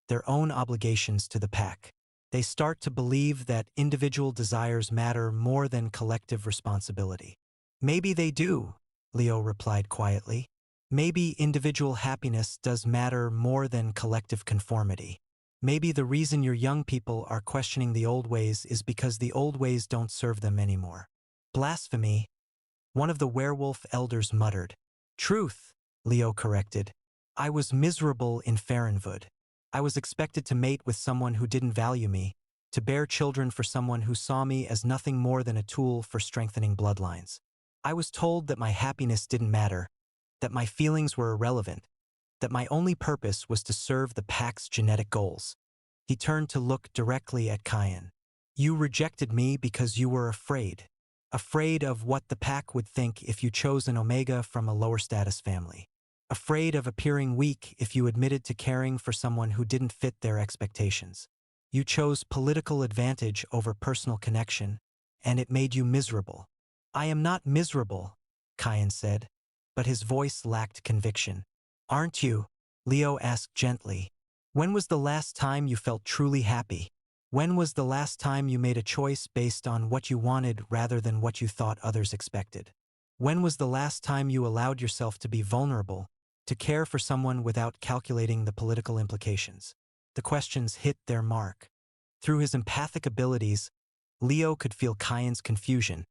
their own obligations to the pack. They start to believe that individual desires matter more than collective responsibility. Maybe they do, Leo replied quietly. Maybe individual happiness does matter more than collective conformity. Maybe the reason your young people are questioning the old ways is because the old ways don't serve them anymore. Blasphemy, one of the werewolf elders muttered. Truth, Leo corrected. I was miserable in Farrenwood. I was expected to mate with someone who didn't value me, to bear children for someone who saw me as nothing more than a tool for strengthening bloodlines. I was told that my happiness didn't matter, that my feelings were irrelevant, that my only purpose was to serve the pack's genetic goals. He turned to look directly at Kian. You rejected me because you were afraid. Afraid of what the pack would think if you chose an Omega from a lower status family. Afraid of appearing weak if you admitted to caring for someone who didn't fit their expectations. You chose political advantage over personal connection, and it made you miserable. I am not miserable, Kian said, but his voice lacked conviction. Aren't you? Leo asked gently. When was the last time you felt truly happy? When was the last time you made a choice based on what you wanted rather than what you thought others expected? When was the last time you allowed yourself to be vulnerable, to care for someone without calculating the political implications? The questions hit their mark. Through his empathic abilities, Leo could feel Kian's confusion,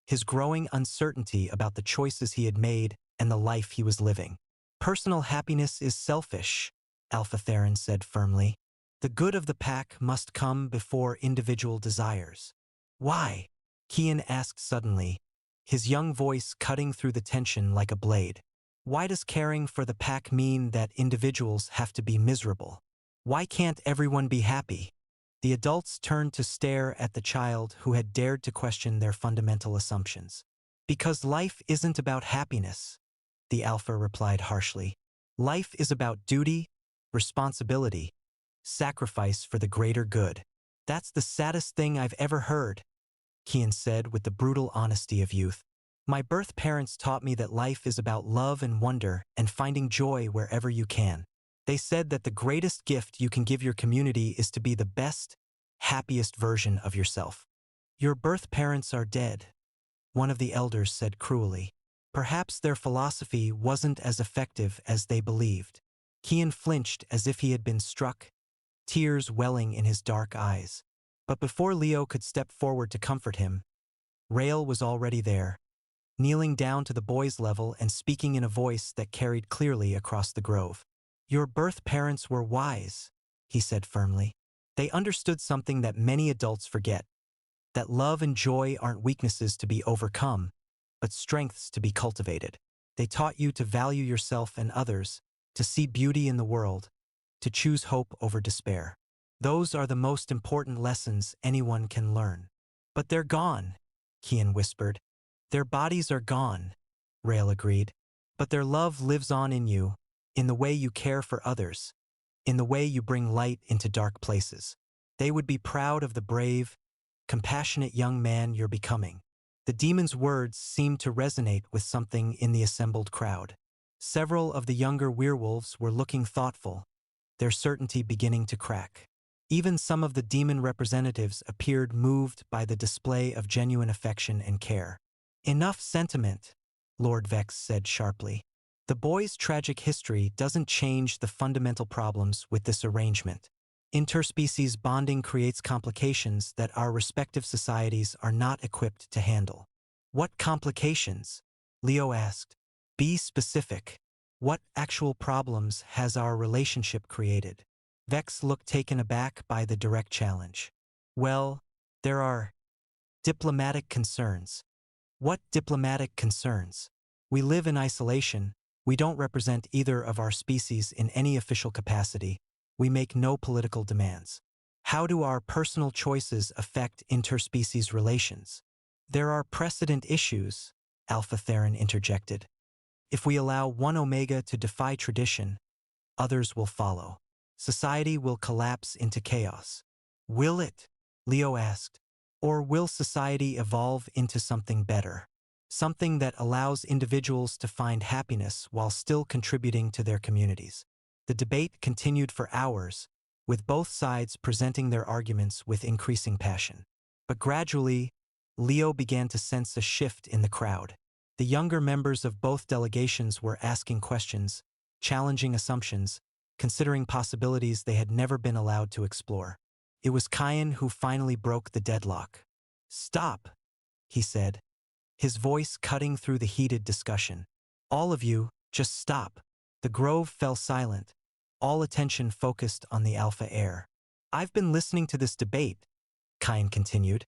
his growing uncertainty about the choices he had made and the life he was living. Personal happiness is selfish, Alpha Theron said firmly. The good of the pack must come before individual desires. Why? Kian asked suddenly, his young voice cutting through the tension like a blade. Why does caring for the pack mean that individuals have to be miserable? Why can't everyone be happy? The adults turned to stare at the child who had dared to question their fundamental assumptions. Because life isn't about happiness, the Alpha replied harshly. Life is about duty, responsibility, sacrifice for the greater good. That's the saddest thing I've ever heard, Kian said with the brutal honesty of youth. My birth parents taught me that life is about love and wonder and finding joy wherever you can. They said that the greatest gift you can give your community is to be the best, happiest version of yourself. Your birth parents are dead, one of the elders said cruelly. Perhaps their philosophy wasn't as effective as they believed. Kian flinched as if he had been struck, tears welling in his dark eyes. But before Leo could step forward to comfort him, Rael was already there, kneeling down to the boy's level and speaking in a voice that carried clearly across the grove. Your birth parents were wise, he said firmly. They understood something that many adults forget, that love and joy aren't weaknesses to be overcome, but strengths to be cultivated. They taught you to value yourself and others, to see beauty in the world, to choose hope over despair. Those are the most important lessons anyone can learn. But they're gone, Kian whispered. Their bodies are gone, Rael agreed. But their love lives on in you, in the way you care for others, in the way you bring light into dark places. They would be proud of the brave, compassionate young man you're becoming. The demon's words seemed to resonate with something in the assembled crowd. Several of the younger werewolves were looking thoughtful, their certainty beginning to crack. Even some of the demon representatives appeared moved by the display of genuine affection and care. Enough sentiment, Lord Vex said sharply. The boy's tragic history doesn't change the fundamental problems with this arrangement. Interspecies bonding creates complications that our respective societies are not equipped to handle. What complications? Leo asked. Be specific. What actual problems has our relationship created? Vex looked taken aback by the direct challenge. Well, there are diplomatic concerns. What diplomatic concerns? We live in isolation. We don't represent either of our species in any official capacity. We make no political demands. How do our personal choices affect interspecies relations? There are precedent issues, Alpha Theron interjected. If we allow one Omega to defy tradition, others will follow. Society will collapse into chaos. Will it? Leo asked. Or will society evolve into something better? Something that allows individuals to find happiness while still contributing to their communities. The debate continued for hours, with both sides presenting their arguments with increasing passion. But gradually, Leo began to sense a shift in the crowd. The younger members of both delegations were asking questions, challenging assumptions, considering possibilities they had never been allowed to explore. It was Kyan who finally broke the deadlock. Stop, he said, his voice cutting through the heated discussion. All of you, just stop. The grove fell silent, all attention focused on the Alpha heir. I've been listening to this debate, Kyan continued,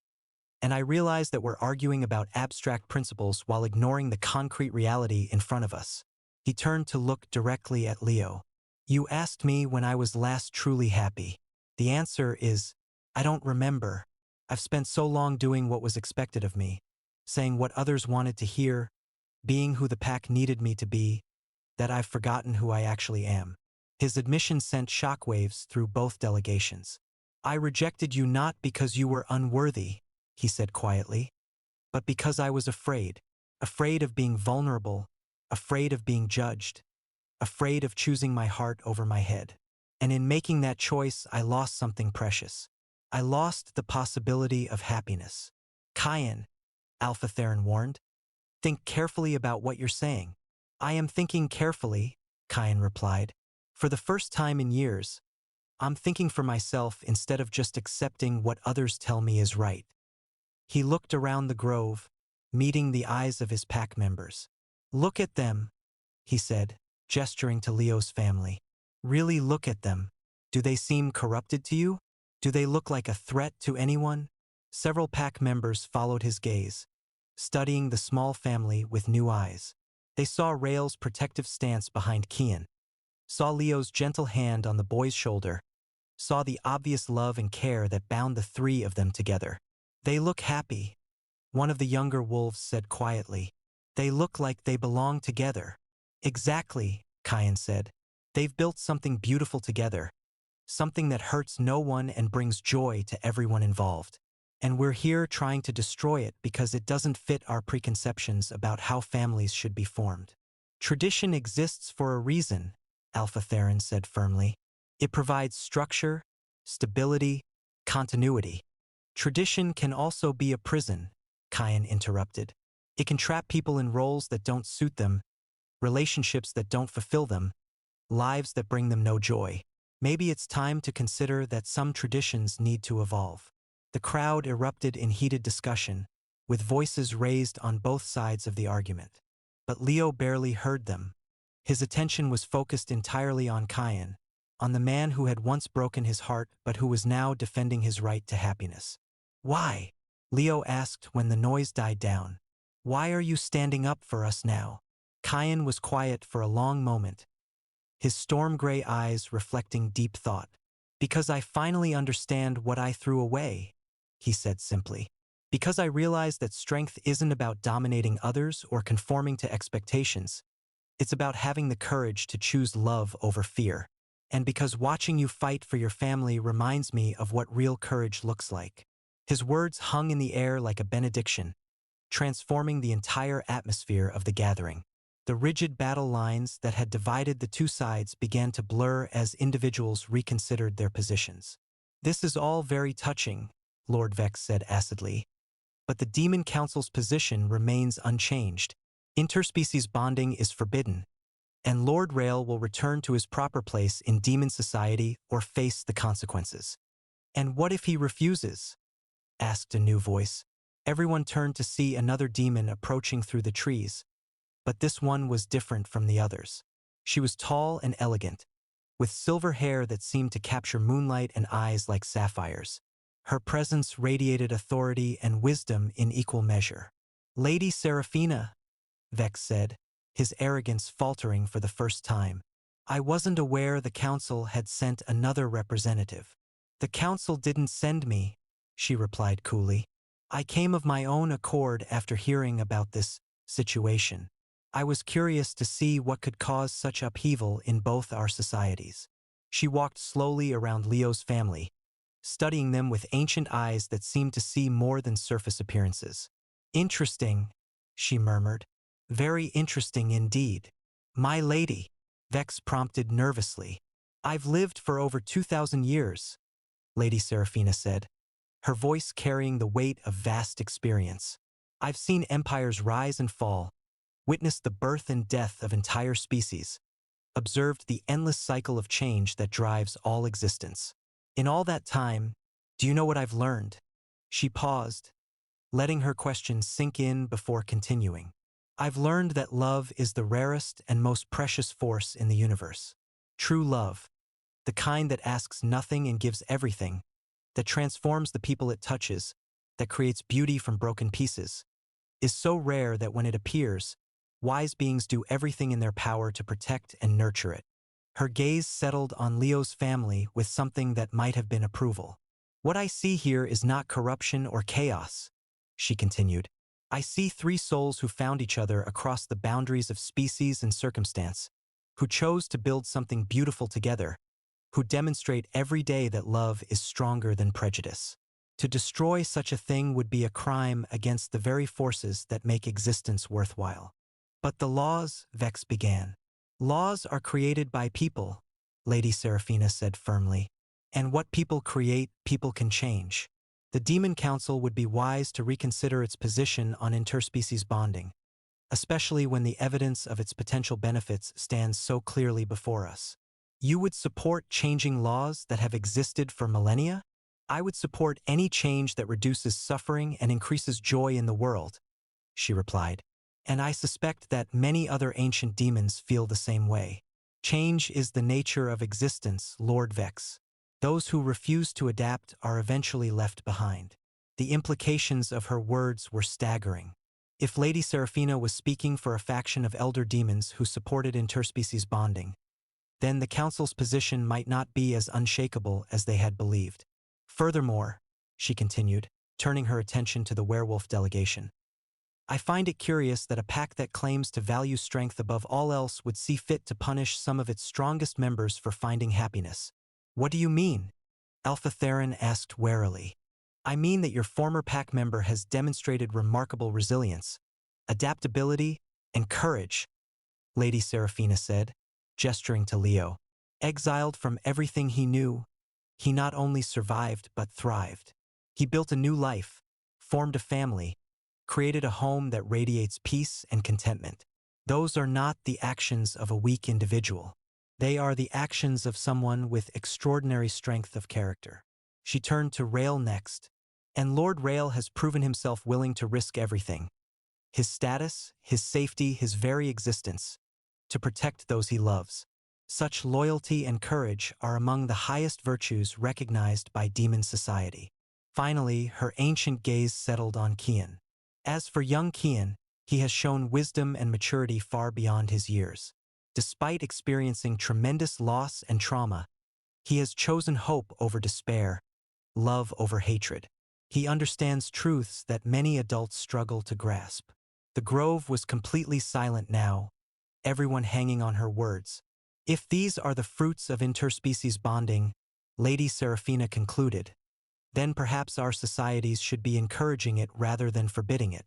and I realize that we're arguing about abstract principles while ignoring the concrete reality in front of us. He turned to look directly at Leo. You asked me when I was last truly happy. The answer is, I don't remember. I've spent so long doing what was expected of me, saying what others wanted to hear, being who the pack needed me to be, that I've forgotten who I actually am. His admission sent shockwaves through both delegations. I rejected you not because you were unworthy, he said quietly, but because I was afraid. Afraid of being vulnerable, afraid of being judged, afraid of choosing my heart over my head. And in making that choice, I lost something precious. I lost the possibility of happiness. Kyan, Alpha Theron warned, think carefully about what you're saying. I am thinking carefully, Kyan replied. For the first time in years, I'm thinking for myself instead of just accepting what others tell me is right. He looked around the grove, meeting the eyes of his pack members. Look at them, he said, gesturing to Leo's family. Really look at them. Do they seem corrupted to you? Do they look like a threat to anyone? Several pack members followed his gaze, studying the small family with new eyes. They saw Rael's protective stance behind Kian, saw Leo's gentle hand on the boy's shoulder, saw the obvious love and care that bound the three of them together. They look happy, one of the younger wolves said quietly. They look like they belong together. Exactly, Kyan said. They've built something beautiful together, something that hurts no one and brings joy to everyone involved. And we're here trying to destroy it because it doesn't fit our preconceptions about how families should be formed. Tradition exists for a reason, Alpha Theron said firmly. It provides structure, stability, continuity. Tradition can also be a prison, Kyan interrupted. It can trap people in roles that don't suit them, relationships that don't fulfill them, lives that bring them no joy. Maybe it's time to consider that some traditions need to evolve. The crowd erupted in heated discussion, with voices raised on both sides of the argument. But Leo barely heard them. His attention was focused entirely on Kyan, on the man who had once broken his heart but who was now defending his right to happiness. Why? Leo asked when the noise died down. Why are you standing up for us now? Kyan was quiet for a long moment, his storm-gray eyes reflecting deep thought. Because I finally understand what I threw away, he said simply. Because I realize that strength isn't about dominating others or conforming to expectations. It's about having the courage to choose love over fear. And because watching you fight for your family reminds me of what real courage looks like. His words hung in the air like a benediction, transforming the entire atmosphere of the gathering. The rigid battle lines that had divided the two sides began to blur as individuals reconsidered their positions. This is all very touching, Lord Vex said acidly. But the Demon Council's position remains unchanged. Interspecies bonding is forbidden. and Lord Rael will return to his proper place in demon society or face the consequences. And what if he refuses? Asked a new voice. Everyone turned to see another demon approaching through the trees, but this one was different from the others. She was tall and elegant, with silver hair that seemed to capture moonlight and eyes like sapphires. Her presence radiated authority and wisdom in equal measure. Lady Seraphina, Vex said, his arrogance faltering for the first time. I wasn't aware the council had sent another representative. The council didn't send me, she replied coolly. I came of my own accord after hearing about this situation. I was curious to see what could cause such upheaval in both our societies. She walked slowly around Leo's family, studying them with ancient eyes that seemed to see more than surface appearances. Interesting, she murmured. Very interesting indeed. My lady, Vex prompted nervously. I've lived for over 2,000 years, Lady Seraphina said, her voice carrying the weight of vast experience. I've seen empires rise and fall, witnessed the birth and death of entire species, observed the endless cycle of change that drives all existence. In all that time, do you know what I've learned? She paused, letting her question sink in before continuing. I've learned that love is the rarest and most precious force in the universe. True love, the kind that asks nothing and gives everything, that transforms the people it touches, that creates beauty from broken pieces, is so rare that when it appears, wise beings do everything in their power to protect and nurture it. Her gaze settled on Leo's family with something that might have been approval. What I see here is not corruption or chaos, she continued. I see three souls who found each other across the boundaries of species and circumstance, who chose to build something beautiful together, who demonstrate every day that love is stronger than prejudice. To destroy such a thing would be a crime against the very forces that make existence worthwhile. But the laws, Vex began. Laws are created by people, Lady Seraphina said firmly. And what people create, people can change. The Demon Council would be wise to reconsider its position on interspecies bonding, especially when the evidence of its potential benefits stands so clearly before us. You would support changing laws that have existed for millennia? I would support any change that reduces suffering and increases joy in the world, she replied. And I suspect that many other ancient demons feel the same way. Change is the nature of existence, Lord Vex. Those who refuse to adapt are eventually left behind. The implications of her words were staggering. If Lady Seraphina was speaking for a faction of elder demons who supported interspecies bonding, then the council's position might not be as unshakable as they had believed. Furthermore, she continued, turning her attention to the werewolf delegation, I find it curious that a pack that claims to value strength above all else would see fit to punish some of its strongest members for finding happiness. What do you mean? Alpha Theron asked warily. I mean that your former pack member has demonstrated remarkable resilience, adaptability, and courage, Lady Seraphina said, gesturing to Leo. Exiled from everything he knew, he not only survived but thrived. He built a new life, formed a family, created a home that radiates peace and contentment. Those are not the actions of a weak individual. They are the actions of someone with extraordinary strength of character. She turned to Rael next, and Lord Rael has proven himself willing to risk everything. His status, his safety, his very existence, to protect those he loves. Such loyalty and courage are among the highest virtues recognized by demon society. Finally, her ancient gaze settled on Kian. As for young Kian, he has shown wisdom and maturity far beyond his years. Despite experiencing tremendous loss and trauma, he has chosen hope over despair, love over hatred. He understands truths that many adults struggle to grasp. The grove was completely silent now, everyone hanging on her words. If these are the fruits of interspecies bonding, Lady Seraphina concluded, then perhaps our societies should be encouraging it rather than forbidding it.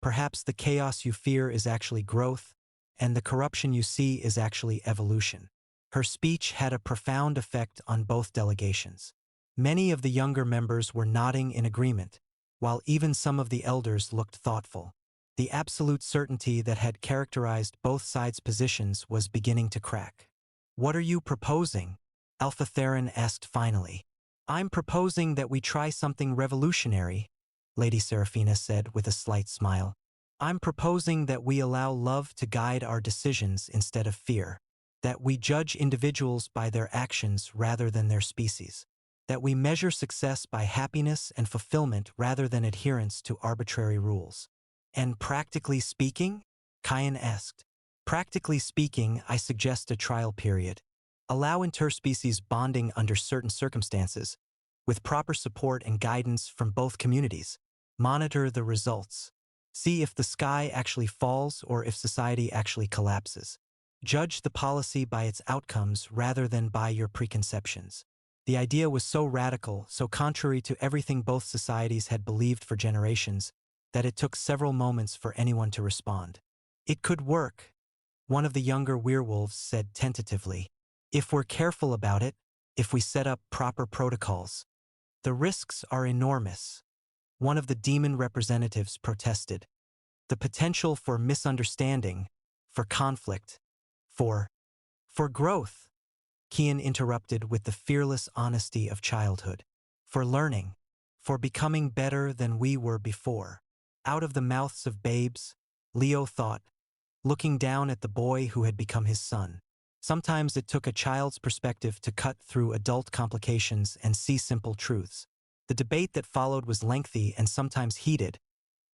Perhaps the chaos you fear is actually growth, and the corruption you see is actually evolution. Her speech had a profound effect on both delegations. Many of the younger members were nodding in agreement, while even some of the elders looked thoughtful. The absolute certainty that had characterized both sides' positions was beginning to crack. "What are you proposing?" Alpha Theron asked finally. "I'm proposing that we try something revolutionary," Lady Seraphina said with a slight smile. "I'm proposing that we allow love to guide our decisions instead of fear. That we judge individuals by their actions rather than their species. That we measure success by happiness and fulfillment rather than adherence to arbitrary rules." "And practically speaking?" Kyan asked. "Practically speaking, I suggest a trial period. Allow interspecies bonding under certain circumstances, with proper support and guidance from both communities. Monitor the results. See if the sky actually falls or if society actually collapses. Judge the policy by its outcomes rather than by your preconceptions." The idea was so radical, so contrary to everything both societies had believed for generations, that it took several moments for anyone to respond. "It could work," one of the younger werewolves said tentatively. "If we're careful about it, if we set up proper protocols. The risks are enormous," one of the demon representatives protested. "The potential for misunderstanding, for conflict, for growth," Kian interrupted with the fearless honesty of childhood. "For learning, for becoming better than we were before." Out of the mouths of babes, Leo thought, looking down at the boy who had become his son. Sometimes it took a child's perspective to cut through adult complications and see simple truths. The debate that followed was lengthy and sometimes heated,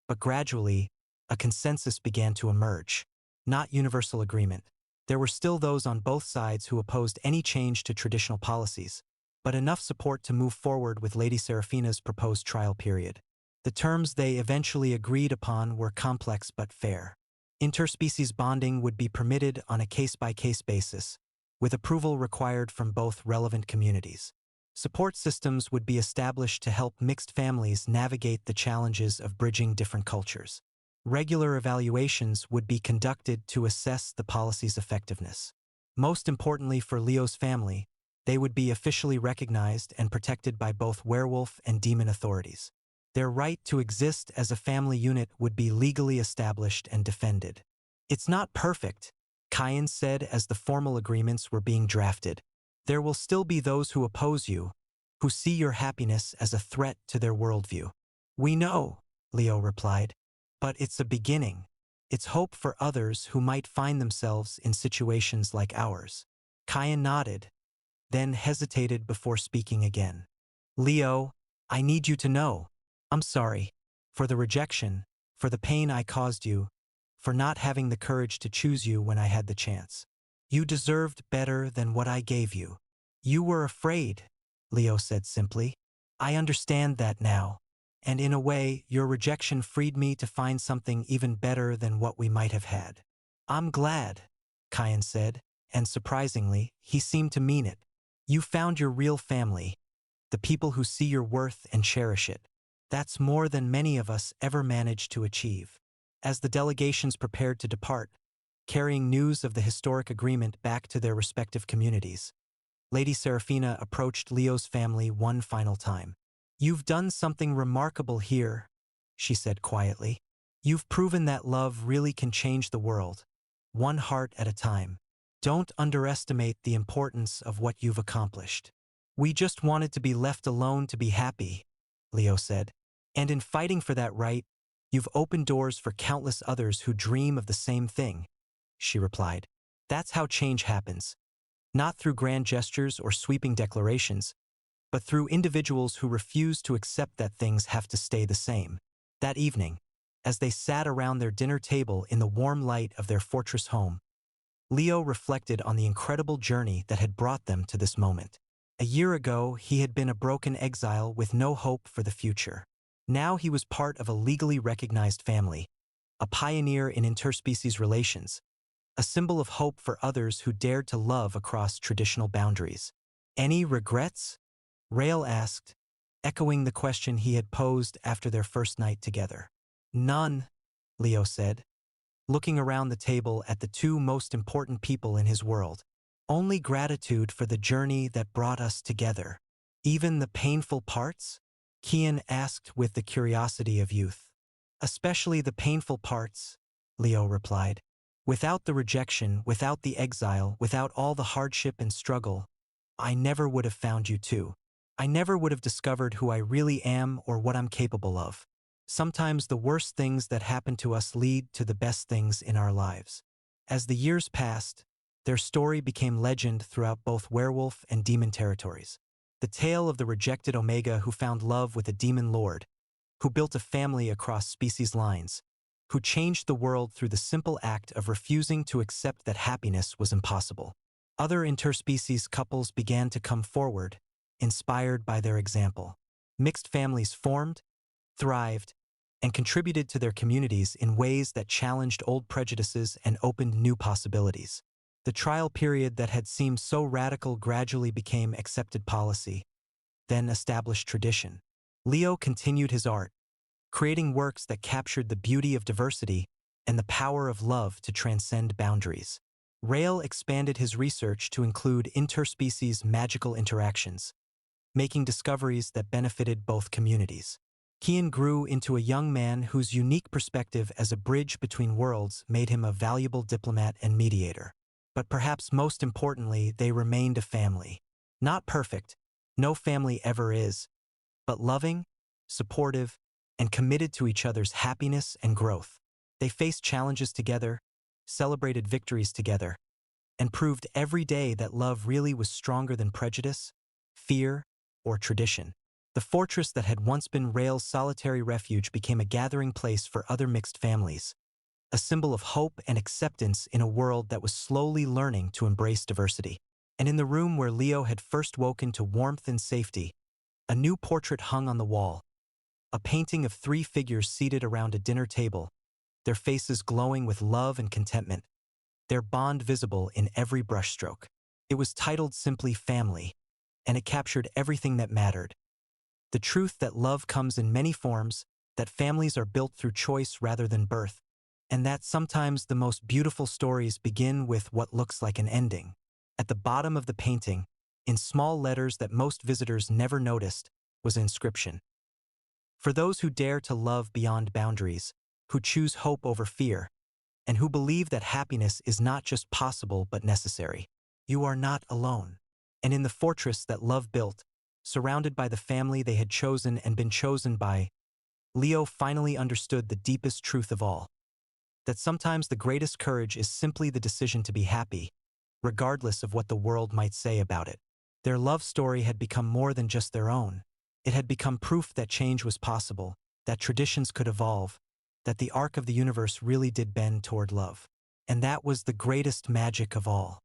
but gradually, a consensus began to emerge. Not universal agreement. There were still those on both sides who opposed any change to traditional policies, but enough support to move forward with Lady Seraphina's proposed trial period. The terms they eventually agreed upon were complex but fair. Interspecies bonding would be permitted on a case-by-case basis, with approval required from both relevant communities. Support systems would be established to help mixed families navigate the challenges of bridging different cultures. Regular evaluations would be conducted to assess the policy's effectiveness. Most importantly for Leo's family, they would be officially recognized and protected by both werewolf and demon authorities. Their right to exist as a family unit would be legally established and defended. "It's not perfect," Kyan said as the formal agreements were being drafted. "There will still be those who oppose you, who see your happiness as a threat to their worldview." "We know," Leo replied. "But it's a beginning. It's hope for others who might find themselves in situations like ours." Kyan nodded, then hesitated before speaking again. "Leo, I need you to know. I'm sorry. For the rejection, for the pain I caused you, for not having the courage to choose you when I had the chance. You deserved better than what I gave you." "You were afraid," Leo said simply. "I understand that now. And in a way, your rejection freed me to find something even better than what we might have had." "I'm glad," Kyan said, and surprisingly, he seemed to mean it. "You found your real family, the people who see your worth and cherish it. That's more than many of us ever managed to achieve." As the delegations prepared to depart, carrying news of the historic agreement back to their respective communities, Lady Seraphina approached Leo's family one final time. "You've done something remarkable here," she said quietly. "You've proven that love really can change the world, one heart at a time. Don't underestimate the importance of what you've accomplished." "We just wanted to be left alone to be happy," Leo said. "And in fighting for that right, you've opened doors for countless others who dream of the same thing," she replied. "That's how change happens. Not through grand gestures or sweeping declarations, but through individuals who refuse to accept that things have to stay the same." That evening, as they sat around their dinner table in the warm light of their fortress home, Leo reflected on the incredible journey that had brought them to this moment. A year ago, he had been a broken exile with no hope for the future. Now he was part of a legally recognized family, a pioneer in interspecies relations, a symbol of hope for others who dared to love across traditional boundaries. "Any regrets?" Rael asked, echoing the question he had posed after their first night together. "None," Leo said, looking around the table at the two most important people in his world. "Only gratitude for the journey that brought us together." "Even the painful parts?" Kian asked with the curiosity of youth. Especially the painful parts, Leo replied. Without the rejection, without the exile, without all the hardship and struggle, I never would have found you too. I never would have discovered who I really am or what I'm capable of. Sometimes the worst things that happen to us lead to the best things in our lives. As the years passed, their story became legend throughout both werewolf and demon territories. The tale of the rejected Omega who found love with a demon lord, who built a family across species lines, who changed the world through the simple act of refusing to accept that happiness was impossible. Other interspecies couples began to come forward, inspired by their example. Mixed families formed, thrived, and contributed to their communities in ways that challenged old prejudices and opened new possibilities. The trial period that had seemed so radical gradually became accepted policy, then established tradition. Leo continued his art, creating works that captured the beauty of diversity and the power of love to transcend boundaries. Rael expanded his research to include interspecies magical interactions, making discoveries that benefited both communities. Kian grew into a young man whose unique perspective as a bridge between worlds made him a valuable diplomat and mediator. But perhaps most importantly, they remained a family. Not perfect, no family ever is, but loving, supportive, and committed to each other's happiness and growth. They faced challenges together, celebrated victories together, and proved every day that love really was stronger than prejudice, fear, or tradition. The fortress that had once been Rael's solitary refuge became a gathering place for other mixed families, a symbol of hope and acceptance in a world that was slowly learning to embrace diversity. And in the room where Leo had first woken to warmth and safety, a new portrait hung on the wall, a painting of 3 figures seated around a dinner table, their faces glowing with love and contentment, their bond visible in every brushstroke. It was titled simply Family, and it captured everything that mattered. The truth that love comes in many forms, that families are built through choice rather than birth, and that sometimes the most beautiful stories begin with what looks like an ending. At the bottom of the painting, in small letters that most visitors never noticed, was an inscription. For those who dare to love beyond boundaries, who choose hope over fear, and who believe that happiness is not just possible but necessary, you are not alone. And in the fortress that love built, surrounded by the family they had chosen and been chosen by, Leo finally understood the deepest truth of all. That sometimes the greatest courage is simply the decision to be happy, regardless of what the world might say about it. Their love story had become more than just their own. It had become proof that change was possible, that traditions could evolve, that the arc of the universe really did bend toward love. And that was the greatest magic of all.